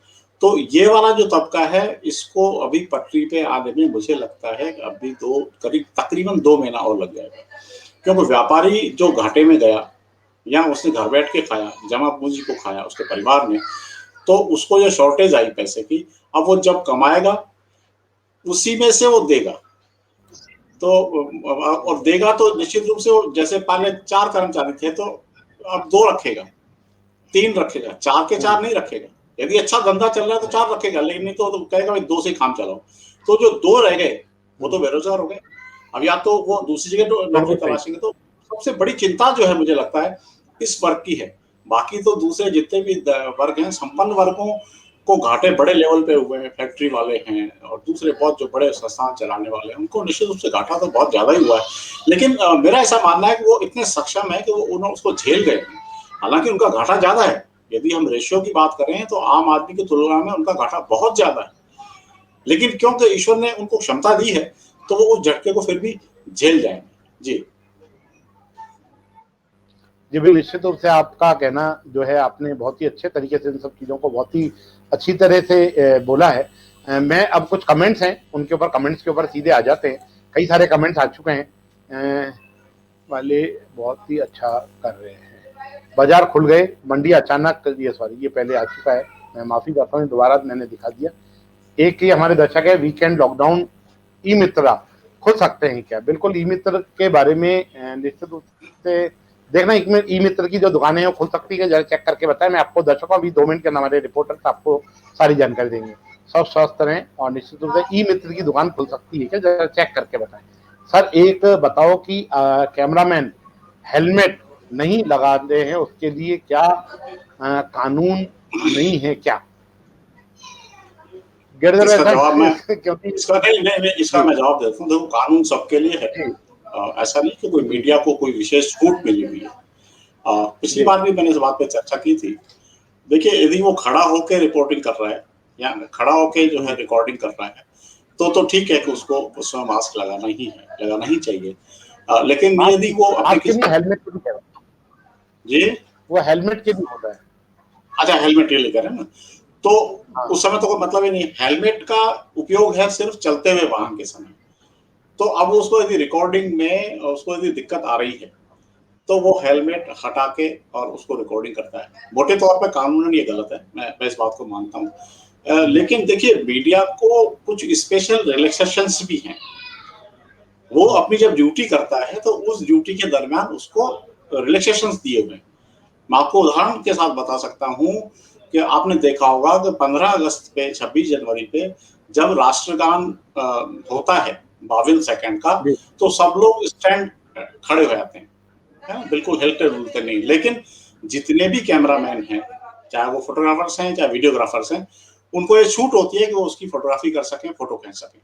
तो ये वाला जो तबका है, इसको अभी पटरी पे आने में मुझे लगता है कि अभी तकरीबन 2 महीना और लग जाएगा, क्योंकि व्यापारी जो घाटे में गया या उसने घर बैठ के खाया, जमा पूंजी को खाया उसके परिवार ने, तो उसको जो शॉर्टेज आई पैसे की, अब वो जब कमाएगा उसी में से वो देगा। तो और देगा तो निश्चित रूप से वो, जैसे पहले 4 कर्मचारी थे तो अब 2 रखेगा, 3 रखेगा, 4 के 4 नहीं रखेगा। यदि अच्छा धंधा चल रहा है तो 4 रखेगा, लेकिन नहीं तो कहेगा भाई 2 से ही काम चलाओ। तो जो 2 रह गए वो तो बेरोजगार हो गए। अब या तो वो दूसरी जगह तो नौकरी बिल्कुल सही। तलाशेंगे। तो सबसे बड़ी चिंता जो है मुझे लगता है इस वर्ग की है। बाकी तो दूसरे जितने भी वर्ग हैं, संपन्न वर्गों को घाटे बड़े लेवल पे हुए हैं, फैक्ट्री वाले हैं और दूसरे बहुत जो बड़े संस्थान चलाने वाले हैं, उनको निश्चित रूप से घाटा तो बहुत ज्यादा ही हुआ है। लेकिन मेरा ऐसा मानना है कि वो इतने सक्षम है कि वो उन्होंने उसको झेल गए। हालांकि उनका घाटा ज्यादा है, यदि हम रेशियो की बात करें तो आम आदमी की तुलना में उनका घाटा बहुत ज्यादा है, लेकिन क्योंकि ईश्वर ने उनको क्षमता दी है तो वो उस झटके को फिर भी झेल जाएंगे। जी जी बिल्कुल, निश्चित रूप से आपका कहना जो है, आपने बहुत ही अच्छे तरीके से इन सब चीज़ों को बहुत ही अच्छी तरह से बोला है। मैं अब कुछ कमेंट्स हैं उनके ऊपर, कमेंट्स के ऊपर सीधे आ जाते हैं। कई सारे कमेंट्स आ चुके हैं। वाले बहुत ही अच्छा कर रहे हैं। बाजार खुल गए, मंडी अचानक, ये सॉरी ये पहले आ चुका है, मैं माफ़ी करता हूँ, दोबारा मैंने दिखा दिया। एक ही हमारे दर्शक है, वीकेंड लॉकडाउन ई मित्रा खुल सकते हैं क्या? बिल्कुल, ई मित्र के बारे में निश्चित रूप से देखना, ई मित्र की जो दुकानें हैं वो खुल सकती है, जरा चेक करके बताएं। मैं आपको दर्शकों अभी 2 मिनट के अंदर हमारे रिपोर्टर आपको सारी जानकारी देंगे। सब स्वस्थ रहें और निश्चित रूप से ई मित्र की दुकान खुल सकती है क्या, जरा चेक करके बताएं। सर एक बताओ कि कैमरामैन हेलमेट नहीं लगाते हैं, उसके लिए क्या कानून नहीं है क्या? गिरधर इसका जवाब मैं क्योंकि इसका नहीं नहीं नहीं इसका जी मैं जवाब देता हूँ। देखो, कानून सबके लिए है। जी ऐसा नहीं कि कोई मीडिया को कोई विशेष छूट मिली हुई है। पिछली जी बार भी मैंने इस बात पे चर्चा की थी। देखिए, यदि वो खड़ा होकर रिपोर्टिंग कर रहा है या खड़ा होकर जो है जी। रिकॉर्डिंग कर रहा है, तो ठीक है कि उसको उसमें मास्क लगाना ही चाहिए। लेकिन यदि वो अपने मास्क के किसी लिए, हेलमेट के लिए कह रहा हूं। जी वो हेलमेट के लिए होता है। अच्छा, हेलमेट के लिए करें ना, तो हाँ उस समय तो कोई मतलब ही नहीं। हेलमेट का उपयोग है सिर्फ चलते हुए वाहन के समय। तो अब उसको यदि रिकॉर्डिंग में उसको यदि दिक्कत आ रही है तो वो हेलमेट हटा के और उसको रिकॉर्डिंग करता है। मोटे तौर पे कानूनन ये गलत है, मैं इस बात को मानता हूँ। लेकिन देखिए, मीडिया को कुछ स्पेशल रिलैक्सेशंस भी हैं। वो अपनी जब ड्यूटी करता है तो उस ड्यूटी के दरमियान उसको रिलैक्सेशंस दिए हुए हैं। मैं आपको उदाहरण के साथ बता सकता हूँ कि आपने देखा होगा कि 15 अगस्त पे, 26 जनवरी पे जब राष्ट्रगान होता है 52 सेकंड का, जी। तो सब लोग स्टैंड खड़े हो जाते हैं, है? बिल्कुल हिलते डुलते नहीं। लेकिन जितने भी कैमरामैन हैं, चाहे वो फोटोग्राफर्स हैं चाहे वीडियोग्राफर्स हैं, उनको ये छूट होती है कि वो उसकी फोटोग्राफी कर सकें, फोटो खींच सकें।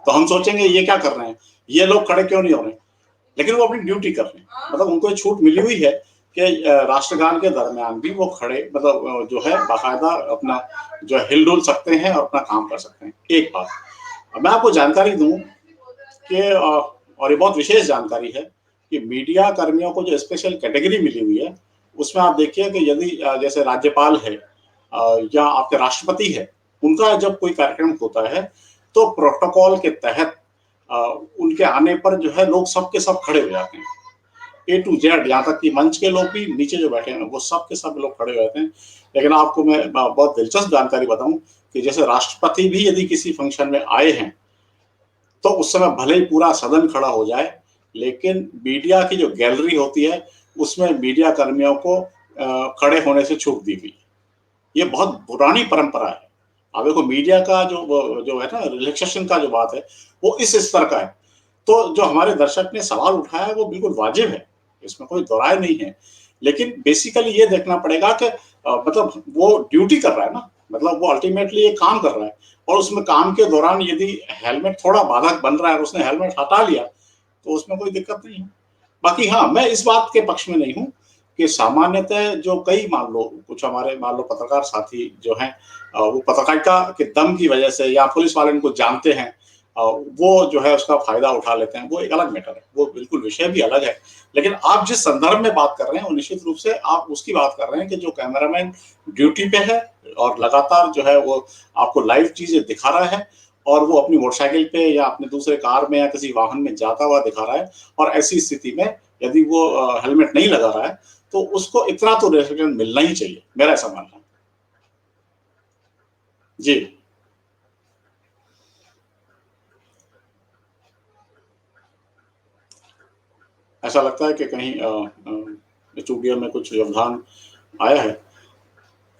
तो हम सोचेंगे ये क्या कर रहे हैं, ये लोग खड़े क्यों नहीं हो रहे, लेकिन वो अपनी ड्यूटी कर रहे हैं। मतलब उनको ये छूट मिली हुई है कि राष्ट्रगान के दरमियान भी वो खड़े, मतलब जो है बाकायदा अपना जो है हिल डुल सकते हैं और अपना काम कर सकते हैं। एक बात मैं आपको जानकारी दूं कि और ये बहुत विशेष जानकारी है कि मीडिया कर्मियों को जो स्पेशल कैटेगरी मिली हुई है, उसमें आप देखिए कि यदि जैसे राज्यपाल है या आपके राष्ट्रपति है, उनका जब कोई कार्यक्रम होता है तो प्रोटोकॉल के तहत उनके आने पर जो है लोग सब के सब खड़े हो जाते हैं, ए टू जेड, यहाँ तक कि मंच के लोग भी, नीचे जो बैठे हैं वो सब के सब लोग खड़े हो जाते हैं। लेकिन आपको मैं बहुत दिलचस्प जानकारी बताऊं कि जैसे राष्ट्रपति भी यदि किसी फंक्शन में आए हैं तो उस समय भले ही पूरा सदन खड़ा हो जाए, लेकिन मीडिया की जो गैलरी होती है उसमें मीडिया कर्मियों को खड़े होने से छूट दी गई। ये बहुत पुरानी परंपरा है। अब देखो, मीडिया का जो है ना रिलैक्सेशन का जो बात है वो इस स्तर का है। तो जो हमारे दर्शक ने सवाल उठाया है वो बिल्कुल वाजिब है, इसमें कोई दो राय नहीं है। लेकिन बेसिकली ये देखना पड़ेगा कि मतलब वो ड्यूटी कर रहा है ना, मतलब वो अल्टीमेटली ये काम कर रहा है, और उसमें काम के दौरान यदि हेलमेट थोड़ा बाधक बन रहा है और उसने हेलमेट हटा लिया तो उसमें कोई दिक्कत नहीं है। बाकी हाँ, मैं इस बात के पक्ष में नहीं हूँ कि सामान्यतः जो कई, मान लो कुछ हमारे मान लो पत्रकार साथी जो हैं, वो पत्रकारिता के दम की वजह से या पुलिस वाले उनको जानते हैं, वो जो है उसका फायदा उठा लेते हैं, वो एक अलग मैटर है, वो बिल्कुल विषय भी अलग है। लेकिन आप जिस संदर्भ में बात कर रहे हैं वो निश्चित रूप से आप उसकी बात कर रहे हैं कि जो कैमरामैन ड्यूटी पे है और लगातार जो है वो आपको लाइव चीजें दिखा रहा है, और वो अपनी मोटरसाइकिल पे या अपने दूसरे कार में या किसी वाहन में जाता हुआ दिखा रहा है, और ऐसी स्थिति में यदि वो हेलमेट नहीं लगा रहा है तो उसको इतना तो रेस्पेक्ट मिलना ही चाहिए, मेरा ऐसा मानना है। जी। ऐसा लगता है कि कहीं स्टूडियो में कुछ व्यवधान आया है।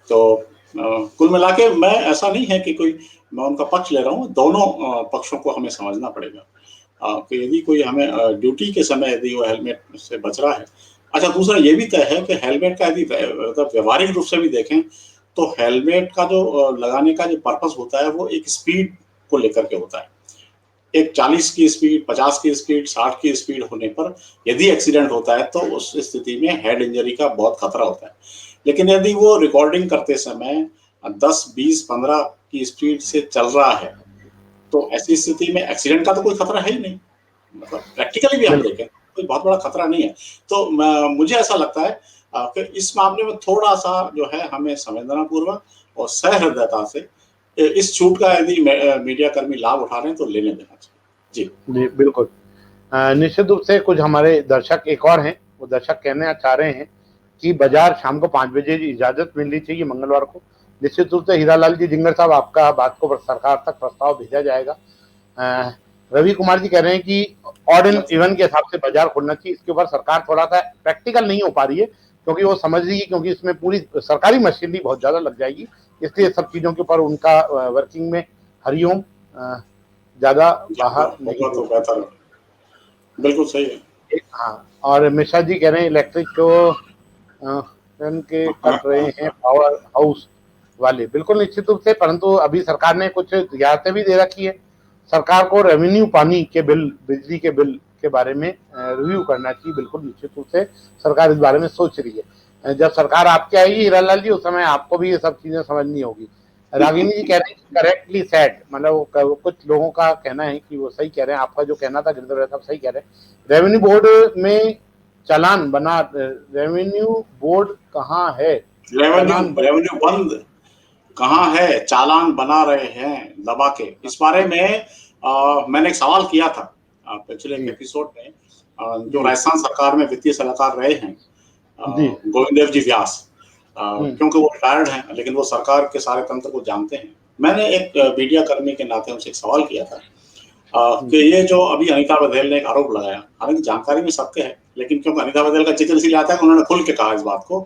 तो कुल मिला के मैं, ऐसा नहीं है कि कोई मैं उनका पक्ष ले रहा हूँ, दोनों पक्षों को हमें समझना पड़ेगा कि यदि कोई हमें ड्यूटी के समय यदि वो हेलमेट से बच रहा है। अच्छा, दूसरा ये भी तय है कि हेलमेट का यदि मतलब व्यवहारिक रूप से भी देखें तो हेलमेट का जो लगाने का जो पर्पस होता है वो एक स्पीड को लेकर के होता है। एक 40 की स्पीड, 50 की स्पीड, 60 की स्पीड होने पर यदि एक्सीडेंट होता है तो उस स्थिति में हेड इंजरी का बहुत खतरा होता है। लेकिन यदि वो रिकॉर्डिंग करते समय 10, 20, 15 की स्पीड से चल रहा है तो ऐसी स्थिति में एक्सीडेंट का तो कोई खतरा है ही नहीं। मतलब प्रैक्टिकली भी हम देखें कोई बहुत बड़ा खतरा नहीं है। तो मुझे ऐसा लगता है कि इस मामले में थोड़ा सा जो है हमें संवेदनापूर्वक और सहृदयता से इस छूट का यदि मीडिया कर्मी लाभ उठा रहे हैं तो लेने देना चाहिए। जी बिल्कुल। निश्चित रूप से कुछ हमारे दर्शक एक और हैं, वो दर्शक कहना चाह रहे हैं कि बाजार शाम को 5 बजे इजाजत मिलनी चाहिए मंगलवार को। निश्चित रूप से हीरालाल जी जिंगर साहब, आपका बात को सरकार तक प्रस्ताव भेजा जाएगा। रवि कुमार जी कह रहे हैं कि ऑड एंड इवन के हिसाब से बाजार खोलना चाहिए। इसके ऊपर सरकार थोड़ा सा प्रैक्टिकल नहीं हो पा रही है क्योंकि वो समझ रही है क्योंकि इसमें पूरी सरकारी मशीनरी बहुत ज्यादा लग जाएगी, इसलिए सब चीजों के ऊपर उनका वर्किंग में हरिओम ज्यादा बाहर नहीं तो बेहतर है। बिल्कुल सही है। हाँ, और मिश्रा जी कह रहे हैं इलेक्ट्रिक को के कट रहे हैं पावर हाउस वाले। बिल्कुल निश्चित रूप से, परंतु अभी सरकार ने कुछ रियायतें भी दे रखी है। सरकार को रेवेन्यू पानी के बिल, बिजली के बिल के बारे में रिव्यू करना चाहिए। बिल्कुल निश्चित रूप से सरकार इस बारे में सोच रही है। जब सरकार आपके आएगी हीरालाल जी, उस समय आपको भी ये सब चीजें समझनी होगी। रागिनी जी कह रहे हैं करेक्टली सेड, मतलब कुछ लोगों का कहना है कि वो सही कह रहे हैं। आपका जो कहना था गिरधर साहब सही कह रहे हैं। रेवेन्यू बोर्ड में चालान बना, रेवेन्यू बोर्ड कहाँ है? रेवेन्यू बंद कहाँ है? चालान बना रहे हैं दबा के। इस बारे में मैंने एक सवाल किया था पिछले एक जी एपिसोड में जो जी राजस्थान सरकार में वित्तीय सलाहकार रहे हैं जी गोविंद जी व्यास, हम्म क्योंकि वो रिटायर्ड हैं लेकिन वो सरकार के सारे तंत्र को जानते हैं। मैंने एक मीडिया कर्मी के नाते उनसे एक सवाल किया था कि हम्म ये जो अभी अनीता बघेल ने एक आरोप लगाया, हालांकि जानकारी में सबके है, लेकिन क्योंकि अनीता बघेल का जिक्र इसलिए आता है कि उन्होंने खुल के कहा इस बात को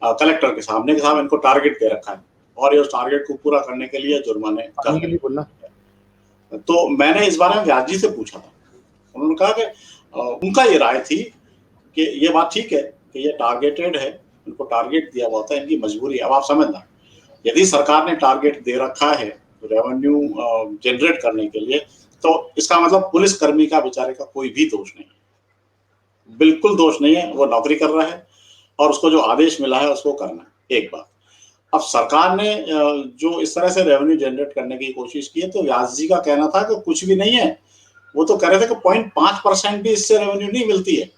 कलेक्टर के सामने कि साहब इनको टारगेट दे रखा है और ये उस टारगेट को पूरा करने के लिए जुर्माने कर पानी के रहे लिए बोलना। हैं। तो मैंने इस बारे में व्यास जी से पूछा था, उन्होंने कहा कि उनका ये राय थी कि ये बात ठीक है कि ये टारगेटेड है, इनको टारगेट दिया हुआ था, इनकी मजबूरी है। अब आप समझना, यदि सरकार ने टारगेट दे रखा है रेवेन्यू जनरेट करने के लिए, तो इसका मतलब पुलिस कर्मी का बेचारे का कोई भी दोष नहीं है, बिल्कुल दोष नहीं है। वो नौकरी कर रहा है और उसको जो आदेश मिला है उसको करना है, एक बात। अब सरकार ने जो इस तरह से रेवेन्यू जनरेट करने की कोशिश की है, तो व्यास जी का कहना था कि कुछ भी नहीं है। वो तो कह रहे थे कि 0.5% भी इससे रेवेन्यू नहीं मिलती है,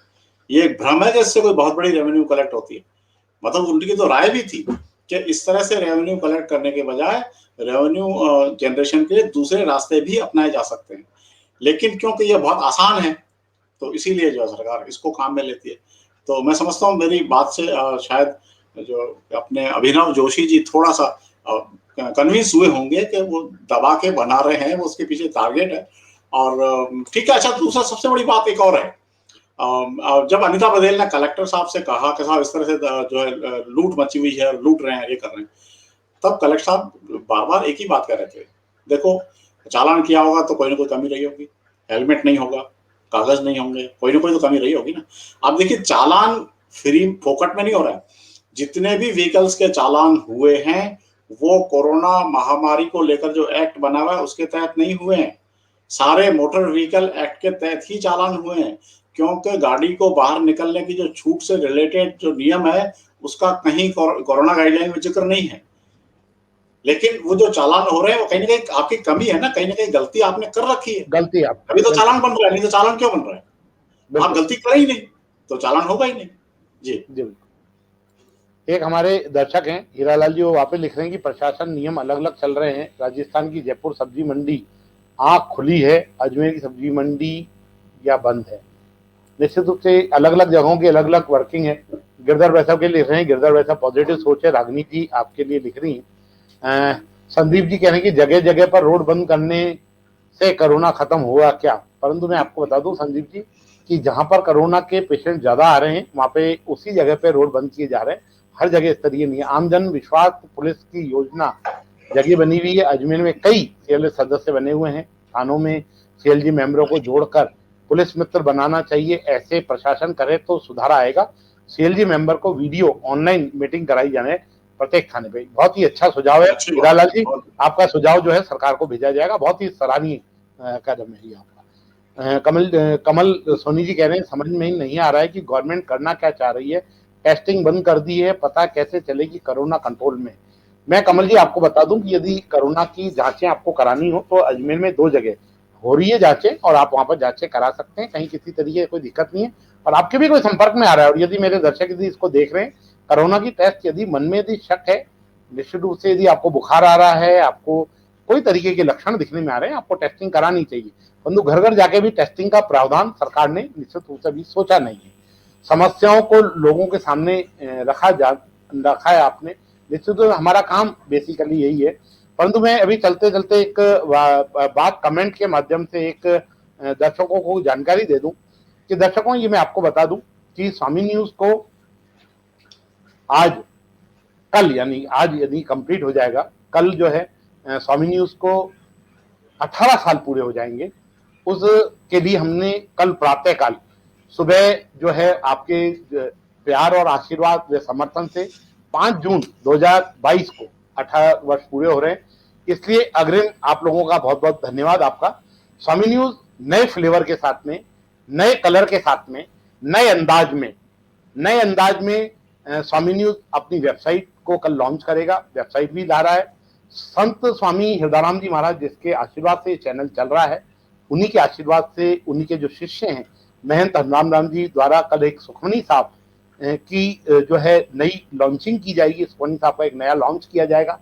ये एक भ्रम है कि इससे कोई बहुत बड़ी रेवेन्यू कलेक्ट होती है। मतलब उनकी तो राय भी थी कि इस तरह से रेवेन्यू कलेक्ट करने के बजाय रेवेन्यू जनरेशन के लिए दूसरे रास्ते भी अपनाए जा सकते हैं, लेकिन क्योंकि ये बहुत आसान है तो इसीलिए जो है सरकार इसको काम में लेती है। तो मैं समझता हूँ मेरी बात से शायद जो अपने अभिनव जोशी जी थोड़ा सा कन्विंस हुए होंगे कि वो दबा के बना रहे हैं, वो उसके पीछे टारगेट है। और ठीक है। अच्छा, दूसरा सबसे बड़ी बात एक और है, जब अनीता बघेल ने कलेक्टर साहब से कहा कि साहब इस तरह से जो है लूट मची हुई है, लूट रहे हैं, ये कर रहे हैं, तब कलेक्टर साहब बार बार एक ही बात कर रहे थे, देखो चालान किया होगा तो कोई ना कोई कमी रही होगी, हेलमेट नहीं होगा, कागज नहीं होंगे, कोई ना कोई तो कमी रही होगी ना। अब देखिए, चालान फ्री फोकट में नहीं हो रहा है। जितने भी व्हीकल्स के चालान हुए हैं वो कोरोना महामारी को लेकर जो एक्ट बना हुआ है उसके तहत नहीं हुए हैं, सारे मोटर व्हीकल एक्ट के तहत ही चालान हुए हैं, क्योंकि गाड़ी को बाहर निकलने की जो छूट से रिलेटेड जो नियम है उसका कहीं कोरोना गाइडलाइन में जिक्र नहीं है। लेकिन वो जो चालान हो रहे हैं वो कहीं ना कहीं आपकी कमी है ना, कहीं गलती आपने कर रखी है, गलती आप अभी तो बिल्कुल चालान बन रहा है, नहीं तो चालान क्यों बन रहा है? आप बिल्कुल गलती करें ही नहीं तो चालान होगा ही नहीं। जी जी बिल्कुल। एक हमारे दर्शक हैं हीरालाल जी, वो वापस लिख रहे हैं कि प्रशासन नियम अलग अलग चल रहे हैं। राजस्थान की जयपुर सब्जी मंडी आँख खुली है, अजमेर की सब्जी मंडी या बंद है। निश्चित रूप से अलग अलग जगहों की अलग अलग वर्किंग है। गिरधर वैसा के लिए लिख रहे हैं, गिरधर वैसा पॉजिटिव सोच है, रागनी जी आपके लिए लिख रही हैं। संदीप जी कह रहे हैं कि जगह जगह पर रोड बंद करने से कोरोना खत्म हुआ क्या? परंतु मैं आपको बता दूं संदीप जी कि जहां पर कोरोना के पेशेंट ज्यादा आ रहे हैं वहां पे उसी जगह पे रोड बंद किए जा रहे हैं। हर जगह स्तरीय नहीं है। आमजन विश्वास पुलिस की योजना जगह बनी हुई है। अजमेर में कई सीएलजी सदस्य बने हुए हैं। थानों में सीएलजी मेंबरों को जोड़कर पुलिस मित्र बनाना चाहिए। ऐसे प्रशासन करे तो सुधार आएगा। सीएलजी मेंबर को वीडियो ऑनलाइन मीटिंग कराई जाए प्रत्येक थाने पे। बहुत ही अच्छा सुझाव है अच्छी बात हीरालाल जी। बहुत आपका सुझाव जो है सरकार को भेजा जाएगा। बहुत ही सराहनीय कदम है ये आपका। कमल सोनी जी कह रहे हैं समझ में ही नहीं आ रहा है कि गवर्नमेंट करना क्या चाह रही है। टेस्टिंग बंद कर दी है, पता कैसे चलेगी कोरोना कंट्रोल में? मैं कमल जी आपको बता दूं कि यदि कोरोना की जांचें आपको करानी हो तो अजमेर में 2 जगह हो रही है जांचें और आप वहां पर जांचें करा सकते हैं। कहीं किसी तरीके की कोई दिक्कत नहीं है। और आपके भी कोई संपर्क में आ रहा है और यदि मेरे दर्शक यदि इसको देख रहे हैं, कोरोना की टेस्ट यदि मन में यदि शक है, निश्चित रूप से यदि आपको बुखार आ रहा है, आपको कोई तरीके के लक्षण दिखने में आ रहे हैं, आपको टेस्टिंग करानी चाहिए। परंतु घर घर जाके भी टेस्टिंग का प्रावधान सरकार ने निश्चित रूप से अभी सोचा नहीं है। समस्याओं को लोगों के सामने रखा है आपने। निश्चित रूप से हमारा काम बेसिकली यही है। परंतु मैं अभी चलते चलते एक बात कमेंट के माध्यम से एक दर्शकों को जानकारी दे दूं कि दर्शकों ये मैं आपको बता दूं कि स्वामी न्यूज को आज कल यानी आज यदि कंप्लीट हो जाएगा, कल जो है स्वामी न्यूज को 18 साल पूरे हो जाएंगे। उसके लिए हमने कल प्रातःकाल सुबह जो है आपके प्यार और आशीर्वाद व समर्थन से 5 जून 2022 को 18 वर्ष पूरे हो रहे हैं। इसलिए अग्रिम आप लोगों का बहुत बहुत धन्यवाद आपका। स्वामी न्यूज नए फ्लेवर के साथ में, नए कलर के साथ में, नए अंदाज में स्वामी न्यूज अपनी वेबसाइट को कल लॉन्च करेगा। वेबसाइट भी ला रहा है। संत स्वामी हृदयराम जी महाराज जिसके आशीर्वाद से चैनल चल रहा है, उन्हीं के आशीर्वाद से, उन्हीं के जो शिष्य हैं महंत हरनाम राम जी द्वारा कल एक सुखमनी साहब की जो है नई लॉन्चिंग की जाएगी। सुखमनी साहब का एक नया लॉन्च किया जाएगा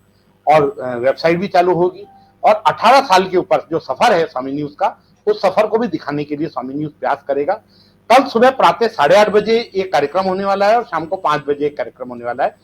और वेबसाइट भी चालू होगी। और 18 साल के ऊपर जो सफर है स्वामी न्यूज का उस सफर को भी दिखाने के लिए स्वामी न्यूज प्रयास करेगा। कल सुबह प्रातः 8:30 बजे एक कार्यक्रम होने वाला है और शाम को 5 बजे एक कार्यक्रम होने वाला है।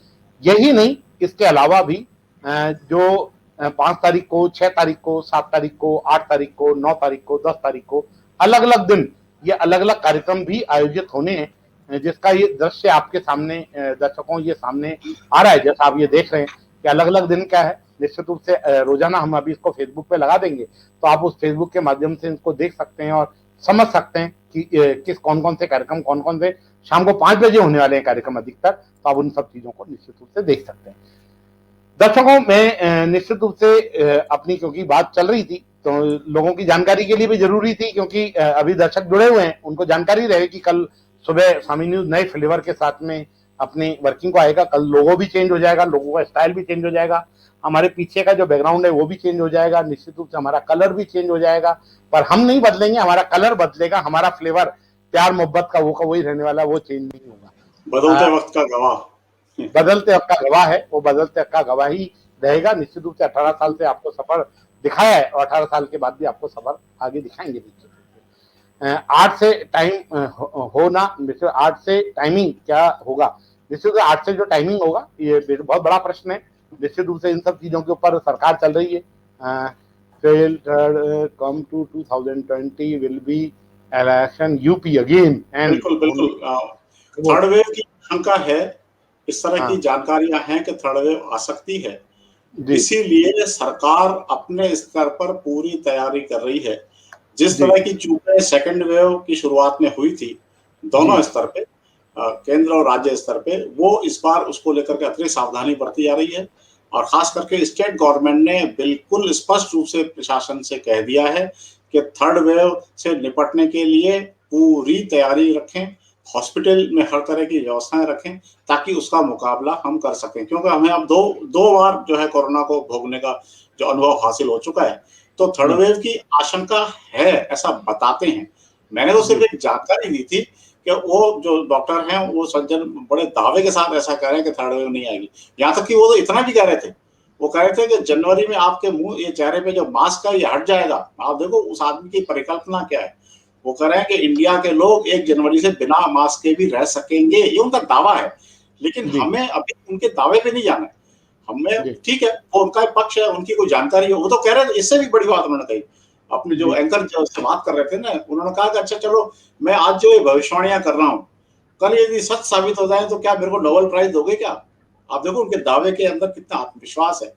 यही नहीं, इसके अलावा भी जो 5 तारीख को, 6 तारीख को, 7 तारीख को, 8 तारीख को, 9 तारीख को, 10 तारीख को अलग अलग दिन ये अलग अलग कार्यक्रम भी आयोजित होने हैं, जिसका ये दृश्य आपके सामने दर्शकों ये सामने आ रहा है। जैसा आप ये देख रहे हैं कि अलग अलग दिन क्या है, निश्चित रूप से रोजाना हम अभी इसको फेसबुक पे लगा देंगे, तो आप उस फेसबुक के माध्यम से इसको देख सकते हैं और समझ सकते हैं कि किस कौन कौन से कार्यक्रम, कौन कौन से शाम को 5 बजे होने वाले हैं कार्यक्रम अधिकतर, तो आप उन सब चीजों को निश्चित रूप से देख सकते हैं। दर्शकों, मैं निश्चित रूप से अपनी, क्योंकि बात चल रही थी तो लोगों की जानकारी के लिए भी जरूरी थी, क्योंकि अभी दर्शक जुड़े हुए हैं, उनको जानकारी रहे कि कल सुबह स्वामी न्यूज नए फ्लेवर के साथ में अपनी वर्किंग को आएगा। कल लोगो भी चेंज हो जाएगा, लोगों का स्टाइल भी चेंज हो जाएगा, हमारे पीछे का जो बैकग्राउंड है वो भी चेंज हो जाएगा, निश्चित रूप से हमारा कलर भी चेंज हो जाएगा। पर हम नहीं बदलेंगे, हमारा कलर बदलेगा, हमारा फ्लेवर प्यार मोहब्बत का वो का वही रहने वाला, वो चेंज नहीं होगा। बदलते वक्त का गवाह बदलते वक्त का गवाह है, वो बदलते वक्त का गवाह ही रहेगा। निश्चित रूप से 18 साल से आपको सफर दिखाया है और 18 साल के बाद भी आपको सफर आगे दिखाएंगे। निश्चित रूप से 8 से टाइम होना, 8 से टाइमिंग क्या होगा, निश्चित रूप से 8 से जो टाइमिंग होगा ये बहुत बड़ा प्रश्न है। निश्चित रूप से इन सब चीजों के ऊपर सरकार चल रही है। Come to 2020 will be election UP again and बिल्कुल बिल्कुल थर्ड वेव की आशंका है। इस तरह की जानकारियां हैं कि थर्ड वेव आ सकती है, इसीलिए सरकार अपने स्तर पर पूरी तैयारी कर रही है। जिस तरह की चूकें सेकंड वेव की शुरुआत में हुई थी दोनों स्तर पे, केंद्र और राज्य स्तर पे, वो इस बार उसको लेकर के अतिरिक्त सावधानी बरती जा रही है। और खास करके स्टेट गवर्नमेंट ने बिल्कुल स्पष्ट रूप से प्रशासन से कह दिया है कि थर्ड वेव से निपटने के लिए पूरी तैयारी रखें, हॉस्पिटल में हर तरह की व्यवस्थाएं रखें ताकि उसका मुकाबला हम कर सकें। क्योंकि हमें अब दो बार जो है कोरोना को भोगने का जो अनुभव हासिल हो चुका है, तो थर्ड वेव की आशंका है ऐसा बताते हैं। मैंने तो सिर्फ एक जानकारी दी थी कि वो जो डॉक्टर हैं वो सज्जन बड़े दावे के साथ ऐसा कह रहे हैं कि थर्ड वेव नहीं आएगी। यहाँ तक कि वो तो इतना भी कह रहे थे, वो कह रहे थे कि जनवरी में आपके मुंह, ये चेहरे पे जो मास्क है ये हट जाएगा। आप देखो उस आदमी की परिकल्पना क्या है। वो कह रहे हैं कि इंडिया के लोग 1 जनवरी से बिना मास्क के भी रह सकेंगे, ये उनका दावा है। लेकिन हमें अभी उनके दावे पे नहीं जाना है, हमें ठीक है वो उनका पक्ष है, उनकी कोई जानकारी है, वो तो कह रहे थे। इससे भी बड़ी बात उन्होंने कही, अपने जो एंकर से बात कर रहे थे ना, उन्होंने कहा कि अच्छा चलो मैं आज जो ये भविष्यवाणियां कर रहा हूँ, कल यदि सच साबित हो जाए तो क्या मेरे को नोबेल प्राइज दोगे क्या? आप देखो उनके दावे के अंदर कितना आत्मविश्वास है।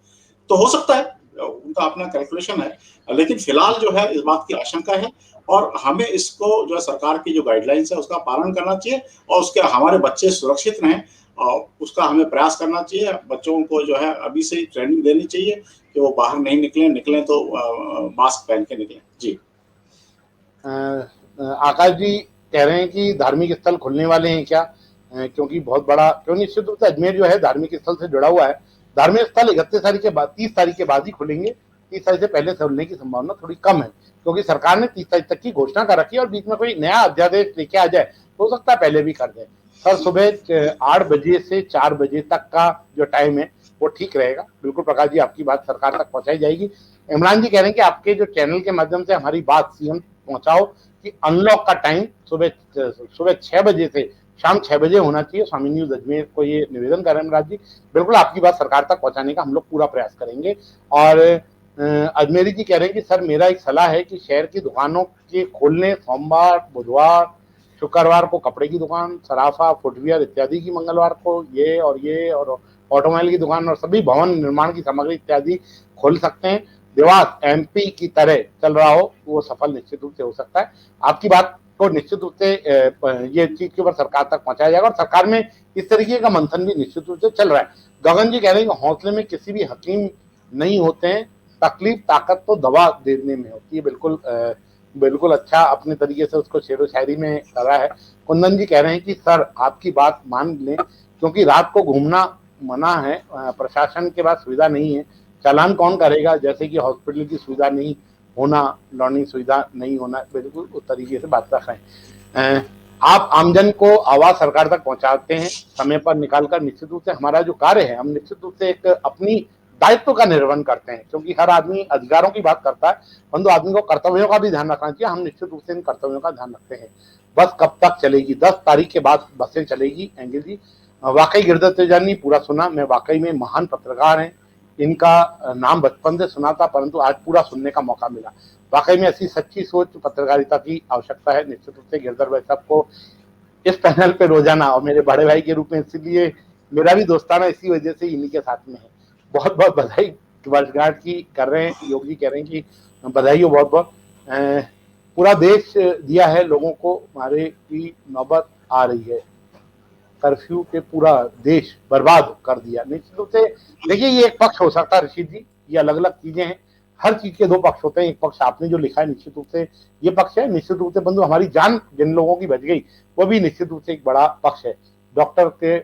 तो हो सकता है, उनका अपना कैलकुलेशन है, लेकिन फिलहाल जो है इस बात की आशंका है और हमें इसको जो है सरकार की जो गाइडलाइंस है उसका पालन करना चाहिए और उसके हमारे बच्चे सुरक्षित रहें और उसका हमें प्रयास करना चाहिए। बच्चों को जो है अभी से ही ट्रेनिंग देनी चाहिए कि वो बाहर नहीं निकलें तो मास्क पहन के निकलें। जी आकाश जी कह रहे हैं कि धार्मिक स्थल खुलने वाले हैं क्या, क्योंकि बहुत बड़ा, क्यों निश्चित रूप से अजमेर जो है धार्मिक स्थल से जुड़ा हुआ है। धार्मिक स्थल 31 तारीख के बाद 30 तारीख के बाद ही खुलेंगे। 30 तारीख से पहले खुलने की संभावना थोड़ी कम है, क्योंकि सरकार ने 30 तारीख तक की घोषणा कर रखी है और बीच में कोई नया अध्यादेश लेके आ जाए तो हो सकता है पहले भी कर दे। सर सुबह 8 बजे से 4 बजे तक का जो टाइम है वो ठीक रहेगा। बिल्कुल प्रकाश जी, आपकी बात सरकार तक पहुंचाई जाएगी। इमरान जी कह रहे हैं कि आपके जो चैनल के माध्यम से हमारी बात सीएम पहुंचाओ कि अनलॉक का टाइम सुबह 6 बजे से शाम 6 बजे होना चाहिए। स्वामी न्यूज अजमेर को ये निवेदन कर रहे हैं इमरान जी। बिल्कुल आपकी बात सरकार तक पहुंचाने का हम लोग पूरा प्रयास करेंगे। और अजमेरी जी कह रहे हैं कि सर मेरा एक सलाह है कि शहर की दुकानों के खोलने सोमवार, बुधवार, शुक्रवार को कपड़े की दुकान, सराफा, फुटवियर इत्यादि की, मंगलवार को ये और ऑटोमोबाइल की दुकान और सभी भवन निर्माण की सामग्री इत्यादि खोल सकते हैं। देवास एमपी की तरह चल रहा हो वो सफल निश्चित रूप से हो सकता है। आपकी बात को निश्चित रूप से ये चीज के ऊपर सरकार तक पहुंचाया जाएगा और सरकार में इस तरीके का मंथन भी निश्चित रूप से चल रहा है। गगन जी कह रहे हैं कि हौसले में किसी भी हकीम नहीं होते हैं, तकलीफ ताकत तो दवा देने में होती है। बिल्कुल अच्छा अपने तरीके से उसको शेरो शायरी में कर रहा है। कुंदन जी कह रहे हैं कि सर आपकी बात मान लें, क्योंकि रात को घूमना मना है, प्रशासन के पास सुविधा नहीं है, चालान कौन करेगा, जैसे कि हॉस्पिटल की सुविधा नहीं होना, लर्निंग सुविधा नहीं होना। बिल्कुल उस तरीके से बात रख रहे हैं। आप आमजन को आवाज सरकार तक पहुंचाते हैं समय पर निकालकर। निश्चित रूप से हमारा जो कार्य है, हम निश्चित रूप से एक अपनी दायित्व का निर्वहन करते हैं, क्योंकि हर आदमी अधिकारों की बात करता है, परंतु आदमी को कर्तव्यों का भी ध्यान रखना चाहिए। हम निश्चित रूप से इन कर्तव्यों का ध्यान रखते हैं। बस कब तक चलेगी? 10 तारीख के बाद बसें चलेगी। एंगल जी, वाकई गिरधर तेजानी पूरा सुना, मैं वाकई में महान पत्रकार हैं, इनका नाम बचपन से सुना था, परंतु आज पूरा सुनने का मौका मिला। वाकई में ऐसी सच्ची सोच पत्रकारिता की आवश्यकता है। निश्चित रूप से गिरधर भाई साहब को इस पैनल पे रोजाना, और मेरे बड़े भाई के रूप में, इसीलिए मेरा भी दोस्ताना इसी वजह से इन्हीं के साथ में है। बहुत बहुत बधाई वर्षगांठ की कर रहे हैं। योगी कह रहे हैं कि बधाई हो बहुत बहुत। पूरा देश दिया है लोगों को, हमारे की नौबत आ रही है। कर्फ्यू के पूरा देश बर्बाद कर दिया। निश्चित रूप से देखिए, ये एक पक्ष हो सकता है ऋषि जी, ये अलग अलग चीजें हैं। हर चीज के दो पक्ष होते हैं। एक पक्ष आपने जो लिखा है, निश्चित रूप से ये पक्ष है। निश्चित रूप से बंधु, हमारी जान जिन लोगों की बच गई, वो भी निश्चित रूप से एक बड़ा पक्ष है। डॉक्टर के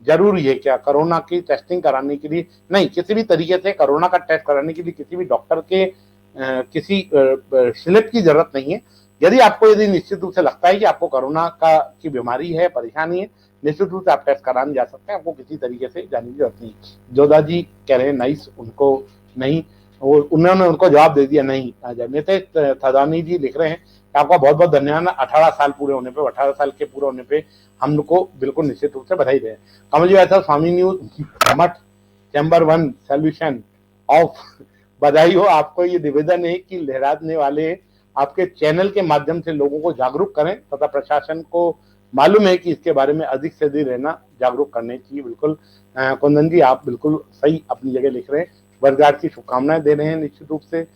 जरूरी है क्या कोरोना की टेस्टिंग कराने के लिए? नहीं, किसी भी तरीके से कोरोना का टेस्ट कराने के लिए किसी भी डॉक्टर के किसी स्लिप की जरूरत नहीं है। यदि निश्चित रूप से लगता है कि आपको कोरोना की बीमारी है, परेशानी है, निश्चित रूप से आप टेस्ट कराने जा सकते हैं। आपको किसी तरीके से जाने की जरूरत नहीं। जोधा जी कह रहे हैं नाइस, उनको नहीं, उन्होंने उनको जवाब दे दिया नहीं आ जाए। नितेश थदानी जी लिख रहे हैं कि आपका बहुत बहुत धन्यवाद 18 साल पूरे होने पे, 18 साल के पूरे होने पे हम लोग को बिल्कुल निश्चित रूप से बधाई दें। कमल जी ऐसा स्वामी न्यूज मठ चैम्बर 1 सोल्यूशन ऑफ, बधाई हो आपको। ये निवेदन है कि लहराने वाले आपके चैनल के माध्यम से लोगों को जागरूक करें तथा प्रशासन को मालूम है कि इसके बारे में अधिक से अधिक रहना, जागरूक करने की। बिल्कुल कुंदन जी, आप बिल्कुल सही अपनी जगह लिख रहे हैं। वर्षगांठ की शुभकामनाएं दे रहे हैं। निश्चित रूप से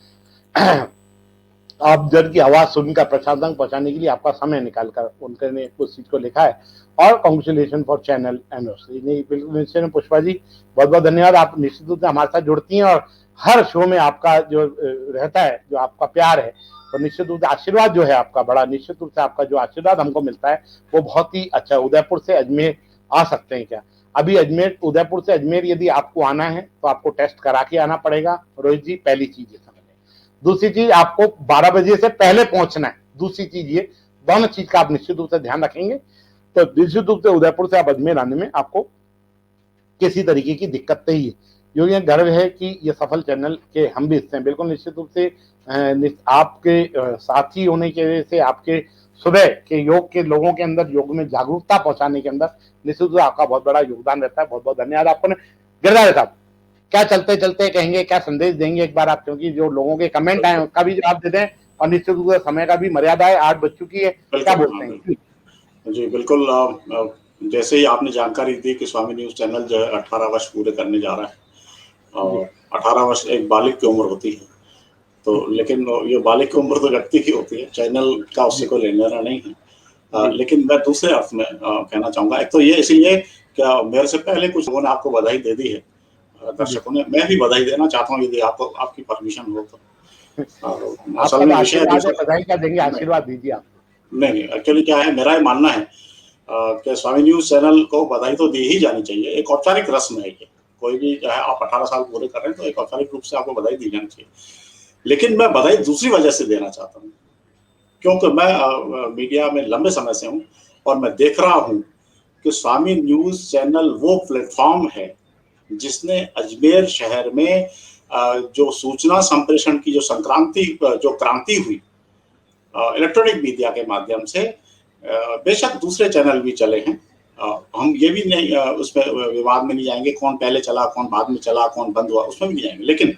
आप जन की आवाज सुनकर प्रशासन पहुंचाने के लिए आपका समय निकालकर उनके उस चीज को लिखा है। और कॉन्ग्रेचुलेशन फॉर चैनल एनिवर्सरी। बिल्कुल निश्चय पुष्पा जी, बहुत बहुत धन्यवाद। आप निश्चित रूप से हमारे साथ जुड़ती हैं और हर शो में आपका जो रहता है, जो आपका प्यार है, तो निश्चित रूप से आशीर्वाद जो है आपका बड़ा, निश्चित रूप से आपका जो आशीर्वाद हमको मिलता है वो बहुत ही अच्छा। उदयपुर से अजमेर आ सकते हैं क्या? अभी उदयपुर से अजमेर यदि आपको आना है तो आपको टेस्ट करा के आना पड़ेगा रोहित जी, पहली चीज ये समझ लें। दूसरी चीज, आपको 12 बजे से पहले पहुंचना है। दूसरी चीज ये, दोनों चीज का आप निश्चित रूप से ध्यान रखेंगे तो निश्चित रूप से उदयपुर से आप अजमेर आने में आपको किसी तरीके की दिक्कत नहीं है। जो ये गर्व है कि ये सफल चैनल के हम भी हिस्से हैं। बिल्कुल निश्चित रूप से आपके साथी होने की वजह से, आपके सुबह के योग के लोगों के अंदर योग में जागरूकता पहुंचाने के अंदर निश्चित रूप से आपका बहुत बड़ा योगदान रहता है। बहुत बहुत धन्यवाद आपको। गिरधारी साहब, क्या चलते चलते कहेंगे, क्या संदेश देंगे एक बार आप, क्योंकि जो लोगों के कमेंट आए उसका भी जवाब दे दें और निश्चित रूप से समय का भी मर्यादा है, 8 बज चुकी है, क्या बोलते हैं? जी बिल्कुल, जैसे ही आपने जानकारी दी कि स्वामी न्यूज चैनल जो है 18 वर्ष पूरे करने जा रहा है, और 18 वर्ष एक बालिक की उम्र होती है, तो लेकिन ये बालिक की उम्र तो व्यक्ति की होती है, चैनल का उससे कोई लेना देना नहीं है। लेकिन मैं दूसरे अर्थ में कहना चाहूंगा, एक तो ये इसलिए क्या मेरे से पहले कुछ लोगों ने आपको बधाई दे दी है, दर्शकों ने, मैं भी बधाई देना चाहता हूँ यदि आपको आपकी परमिशन हो तो। असल में विषय बधाई क्या देंगे, आशीर्वाद दीजिए आप। नहीं, एक्चुअली क्या है, मेरा ये मानना है कि स्वामी न्यूज चैनल को बधाई तो दी ही जानी चाहिए। एक औपचारिक रस्म है ये, कोई भी चाहे आप 18 साल पूरे कर रहे हैं तो एक औपचारिक रूप से आपको बधाई दी जानी चाहिए। लेकिन मैं बधाई दूसरी वजह से देना चाहता हूँ, क्योंकि मैं मीडिया में लंबे समय से हूँ और मैं देख रहा हूँ कि स्वामी न्यूज चैनल वो प्लेटफॉर्म है जिसने अजमेर शहर में जो सूचना संप्रेषण की जो क्रांति हुई इलेक्ट्रॉनिक मीडिया के माध्यम से, बेशक दूसरे चैनल भी चले हैं, हम ये भी नहीं उसमें विवाद में नहीं जाएंगे, कौन पहले चला, कौन बाद में चला, कौन बंद हुआ, उसमें भी नहीं जाएंगे। लेकिन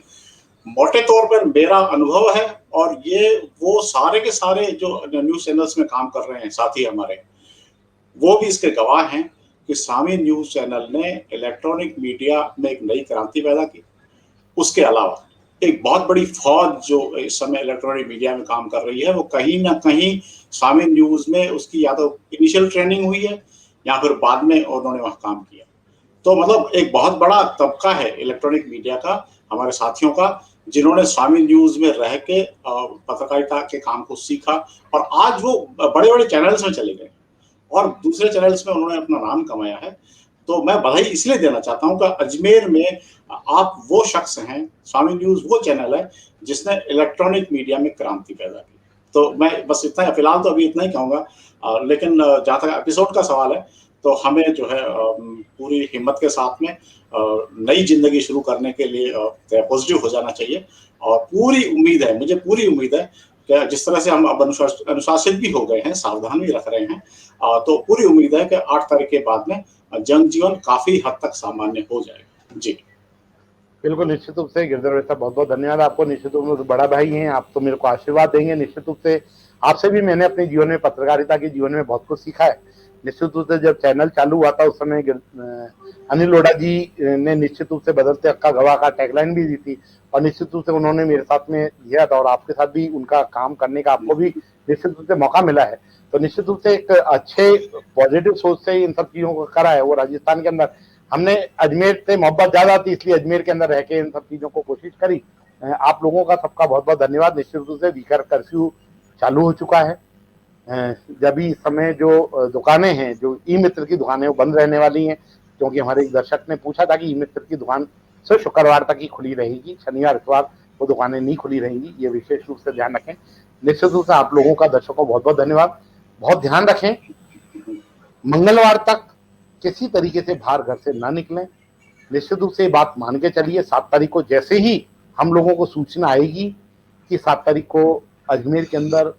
मोटे तौर पर मेरा अनुभव है, और ये वो सारे के सारे जो न्यूज चैनल्स में काम कर रहे हैं साथी हमारे, वो भी इसके गवाह हैं कि स्वामी न्यूज चैनल ने इलेक्ट्रॉनिक मीडिया में एक नई क्रांति पैदा की। उसके अलावा एक बहुत बड़ी फौज जो इस समय इलेक्ट्रॉनिक मीडिया में काम कर रही है, वो कहीं ना कहीं स्वामी न्यूज में उसकी या तो इनिशियल ट्रेनिंग हुई है या फिर बाद में उन्होंने वहां काम किया। तो मतलब एक बहुत बड़ा तबका है इलेक्ट्रॉनिक मीडिया का, हमारे साथियों का, जिन्होंने स्वामी न्यूज में रह के पत्रकारिता के काम को सीखा, और आज वो बड़े बड़े चैनल्स में चले गए और दूसरे चैनल्स में उन्होंने अपना नाम कमाया है। तो मैं बधाई इसलिए देना चाहता हूं कि अजमेर में आप वो शख्स हैं, स्वामी न्यूज वो चैनल है जिसने इलेक्ट्रॉनिक मीडिया में क्रांति पैदा की। तो मैं बस इतना, फिलहाल तो अभी इतना ही कहूंगा, लेकिन जहाँ तक एपिसोड का सवाल है तो हमें जो है पूरी हिम्मत के साथ में नई जिंदगी शुरू करने के लिए पॉजिटिव हो जाना चाहिए। और पूरी उम्मीद है, मुझे पूरी उम्मीद है कि जिस तरह से हम अब अनुशासित भी हो गए हैं, सावधान भी रख रहे हैं, तो पूरी उम्मीद है कि 8 तारीख के बाद में जनजीवन काफी हद तक सामान्य हो जाएगा। जी बिल्कुल, निश्चित रूप से गिरधर भाई साहब बहुत बहुत धन्यवाद आपको। निश्चित रूप से बड़ा भाई हैं आप, तो मेरे को आशीर्वाद देंगे। निश्चित रूप से आपसे भी मैंने अपने जीवन में, पत्रकारिता के जीवन में बहुत कुछ सीखा है। निश्चित रूप से जब चैनल चालू हुआ था उस समय अनिल लोढ़ा जी ने निश्चित रूप से बदलते हक का गवाह का टैगलाइन भी दी थी, और निश्चित रूप से उन्होंने मेरे साथ में दिया था, और आपके साथ भी उनका काम करने का आपको भी निश्चित रूप से मौका मिला है। तो निश्चित रूप से एक अच्छे पॉजिटिव सोच से इन सब चीजों को करा है। वो राजस्थान के अंदर हमने अजमेर से मोहब्बत ज्यादा थी, इसलिए अजमेर के अंदर रह के इन सब चीजों को कोशिश करी। आप लोगों का सबका बहुत बहुत धन्यवाद। निश्चित रूप से वीकर कर्फ्यू चालू हो चुका है। जब भी इस समय जो दुकानें हैं, जो ई मित्र की दुकानें, वो बंद रहने वाली हैं, क्योंकि हमारे एक दर्शक ने पूछा था कि ई मित्र की दुकान सिर्फ शुक्रवार तक ही खुली रहेगी, शनिवार इतवार वो दुकानें नहीं खुली रहेंगी। ये विशेष रूप से ध्यान रखें। निश्चित रूप से आप लोगों का, दर्शकों, बहुत बहुत धन्यवाद। बहुत ध्यान रखें, मंगलवार तक किसी तरीके से बाहर घर से ना निकलें। निश्चित रूप से बात मान के चलिए, 7 तारीख को जैसे ही हम लोगों को सूचना आएगी कि 7 तारीख को अजमेर के अंदर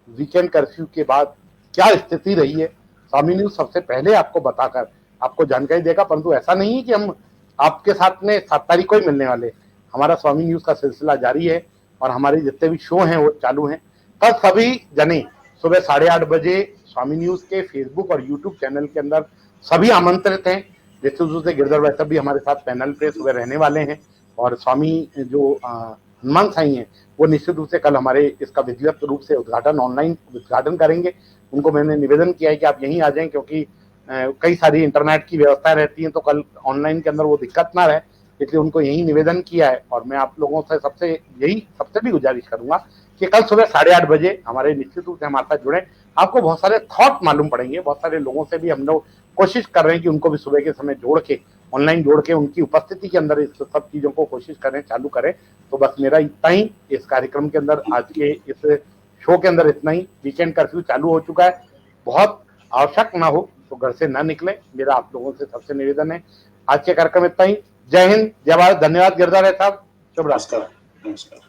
वीकेंड कर्फ्यू के बाद क्या स्थिति रही है, स्वामी न्यूज सबसे पहले आपको बताकर आपको जानकारी देगा। परंतु ऐसा नहीं है कि हम आपके साथ में 7 तारीख को ही मिलने वाले। हमारा स्वामी न्यूज का सिलसिला जारी है, और हमारे जितने भी शो हैं वो चालू हैं। कल सभी जने सुबह 8:30 बजे स्वामी न्यूज के फेसबुक और यूट्यूब चैनल के अंदर सभी आमंत्रित हैं। निश्चित रूप से गिरधर भाई साहब भी हमारे साथ पैनल पे सुबह रहने वाले हैं, और स्वामी जो हनुमान साई हैं वो निश्चित रूप से कल हमारे इसका विधिवत रूप से उद्घाटन, ऑनलाइन उद्घाटन करेंगे। उनको मैंने निवेदन किया है कि आप यहीं आ जाएं, क्योंकि कई सारी इंटरनेट की व्यवस्था रहती है, तो कल ऑनलाइन के अंदर वो दिक्कत ना रहे, इसलिए उनको यही निवेदन किया है। और मैं आप लोगों से सबसे भी गुजारिश करूंगा कि कल सुबह 8:30 बजे हमारे निश्चित रूप से हमारे साथ जुड़े। आपको बहुत सारे थॉट मालूम पड़ेंगे, बहुत सारे लोगों से भी हम लोग कोशिश कर रहे हैं कि उनको भी सुबह के समय जोड़ के, ऑनलाइन जोड़ के, उनकी उपस्थिति के अंदर इस सब चीजों को कोशिश करें, चालू करें। तो बस मेरा इतना ही इस कार्यक्रम के अंदर, आज के इस शो के अंदर इतना ही। वीकेंड कर्फ्यू चालू हो चुका है, बहुत आवश्यक ना हो तो घर से ना निकले, मेरा आप लोगों से सबसे निवेदन है। आज के कार्यक्रम इतना ही। जय हिंद, जय भारत, धन्यवाद गिरधर भाई साहब, शुभ रात्रि। नमस्कार।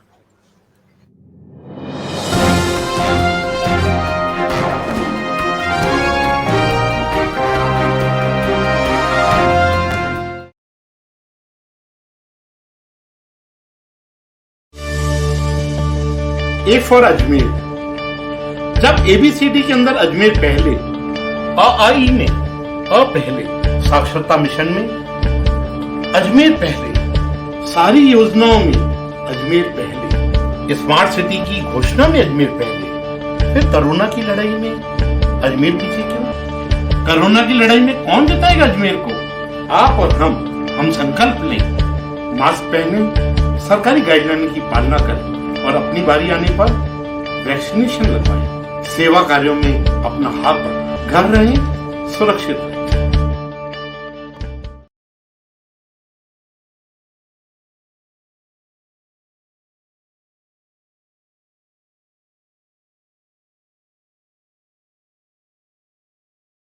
A for Ajmer. जब एबीसीडी के अंदर अजमेर पहले, आई में पहले, साक्षरता मिशन में अजमेर पहले, सारी योजनाओं में अजमेर पहले, स्मार्ट सिटी की घोषणा में अजमेर पहले, फिर कोरोना की लड़ाई में अजमेर पीछे क्यों? कोरोना की लड़ाई में कौन जिताएगा अजमेर को? आप और हम संकल्प लें, मास्क पहने, सरकारी गाइडलाइन की पालना करें, और अपनी बारी आने पर वैक्सीनेशन लगवाएं। सेवा कार्यों में अपना हाथ बढ़ाएं। घर रहें, सुरक्षित रहें।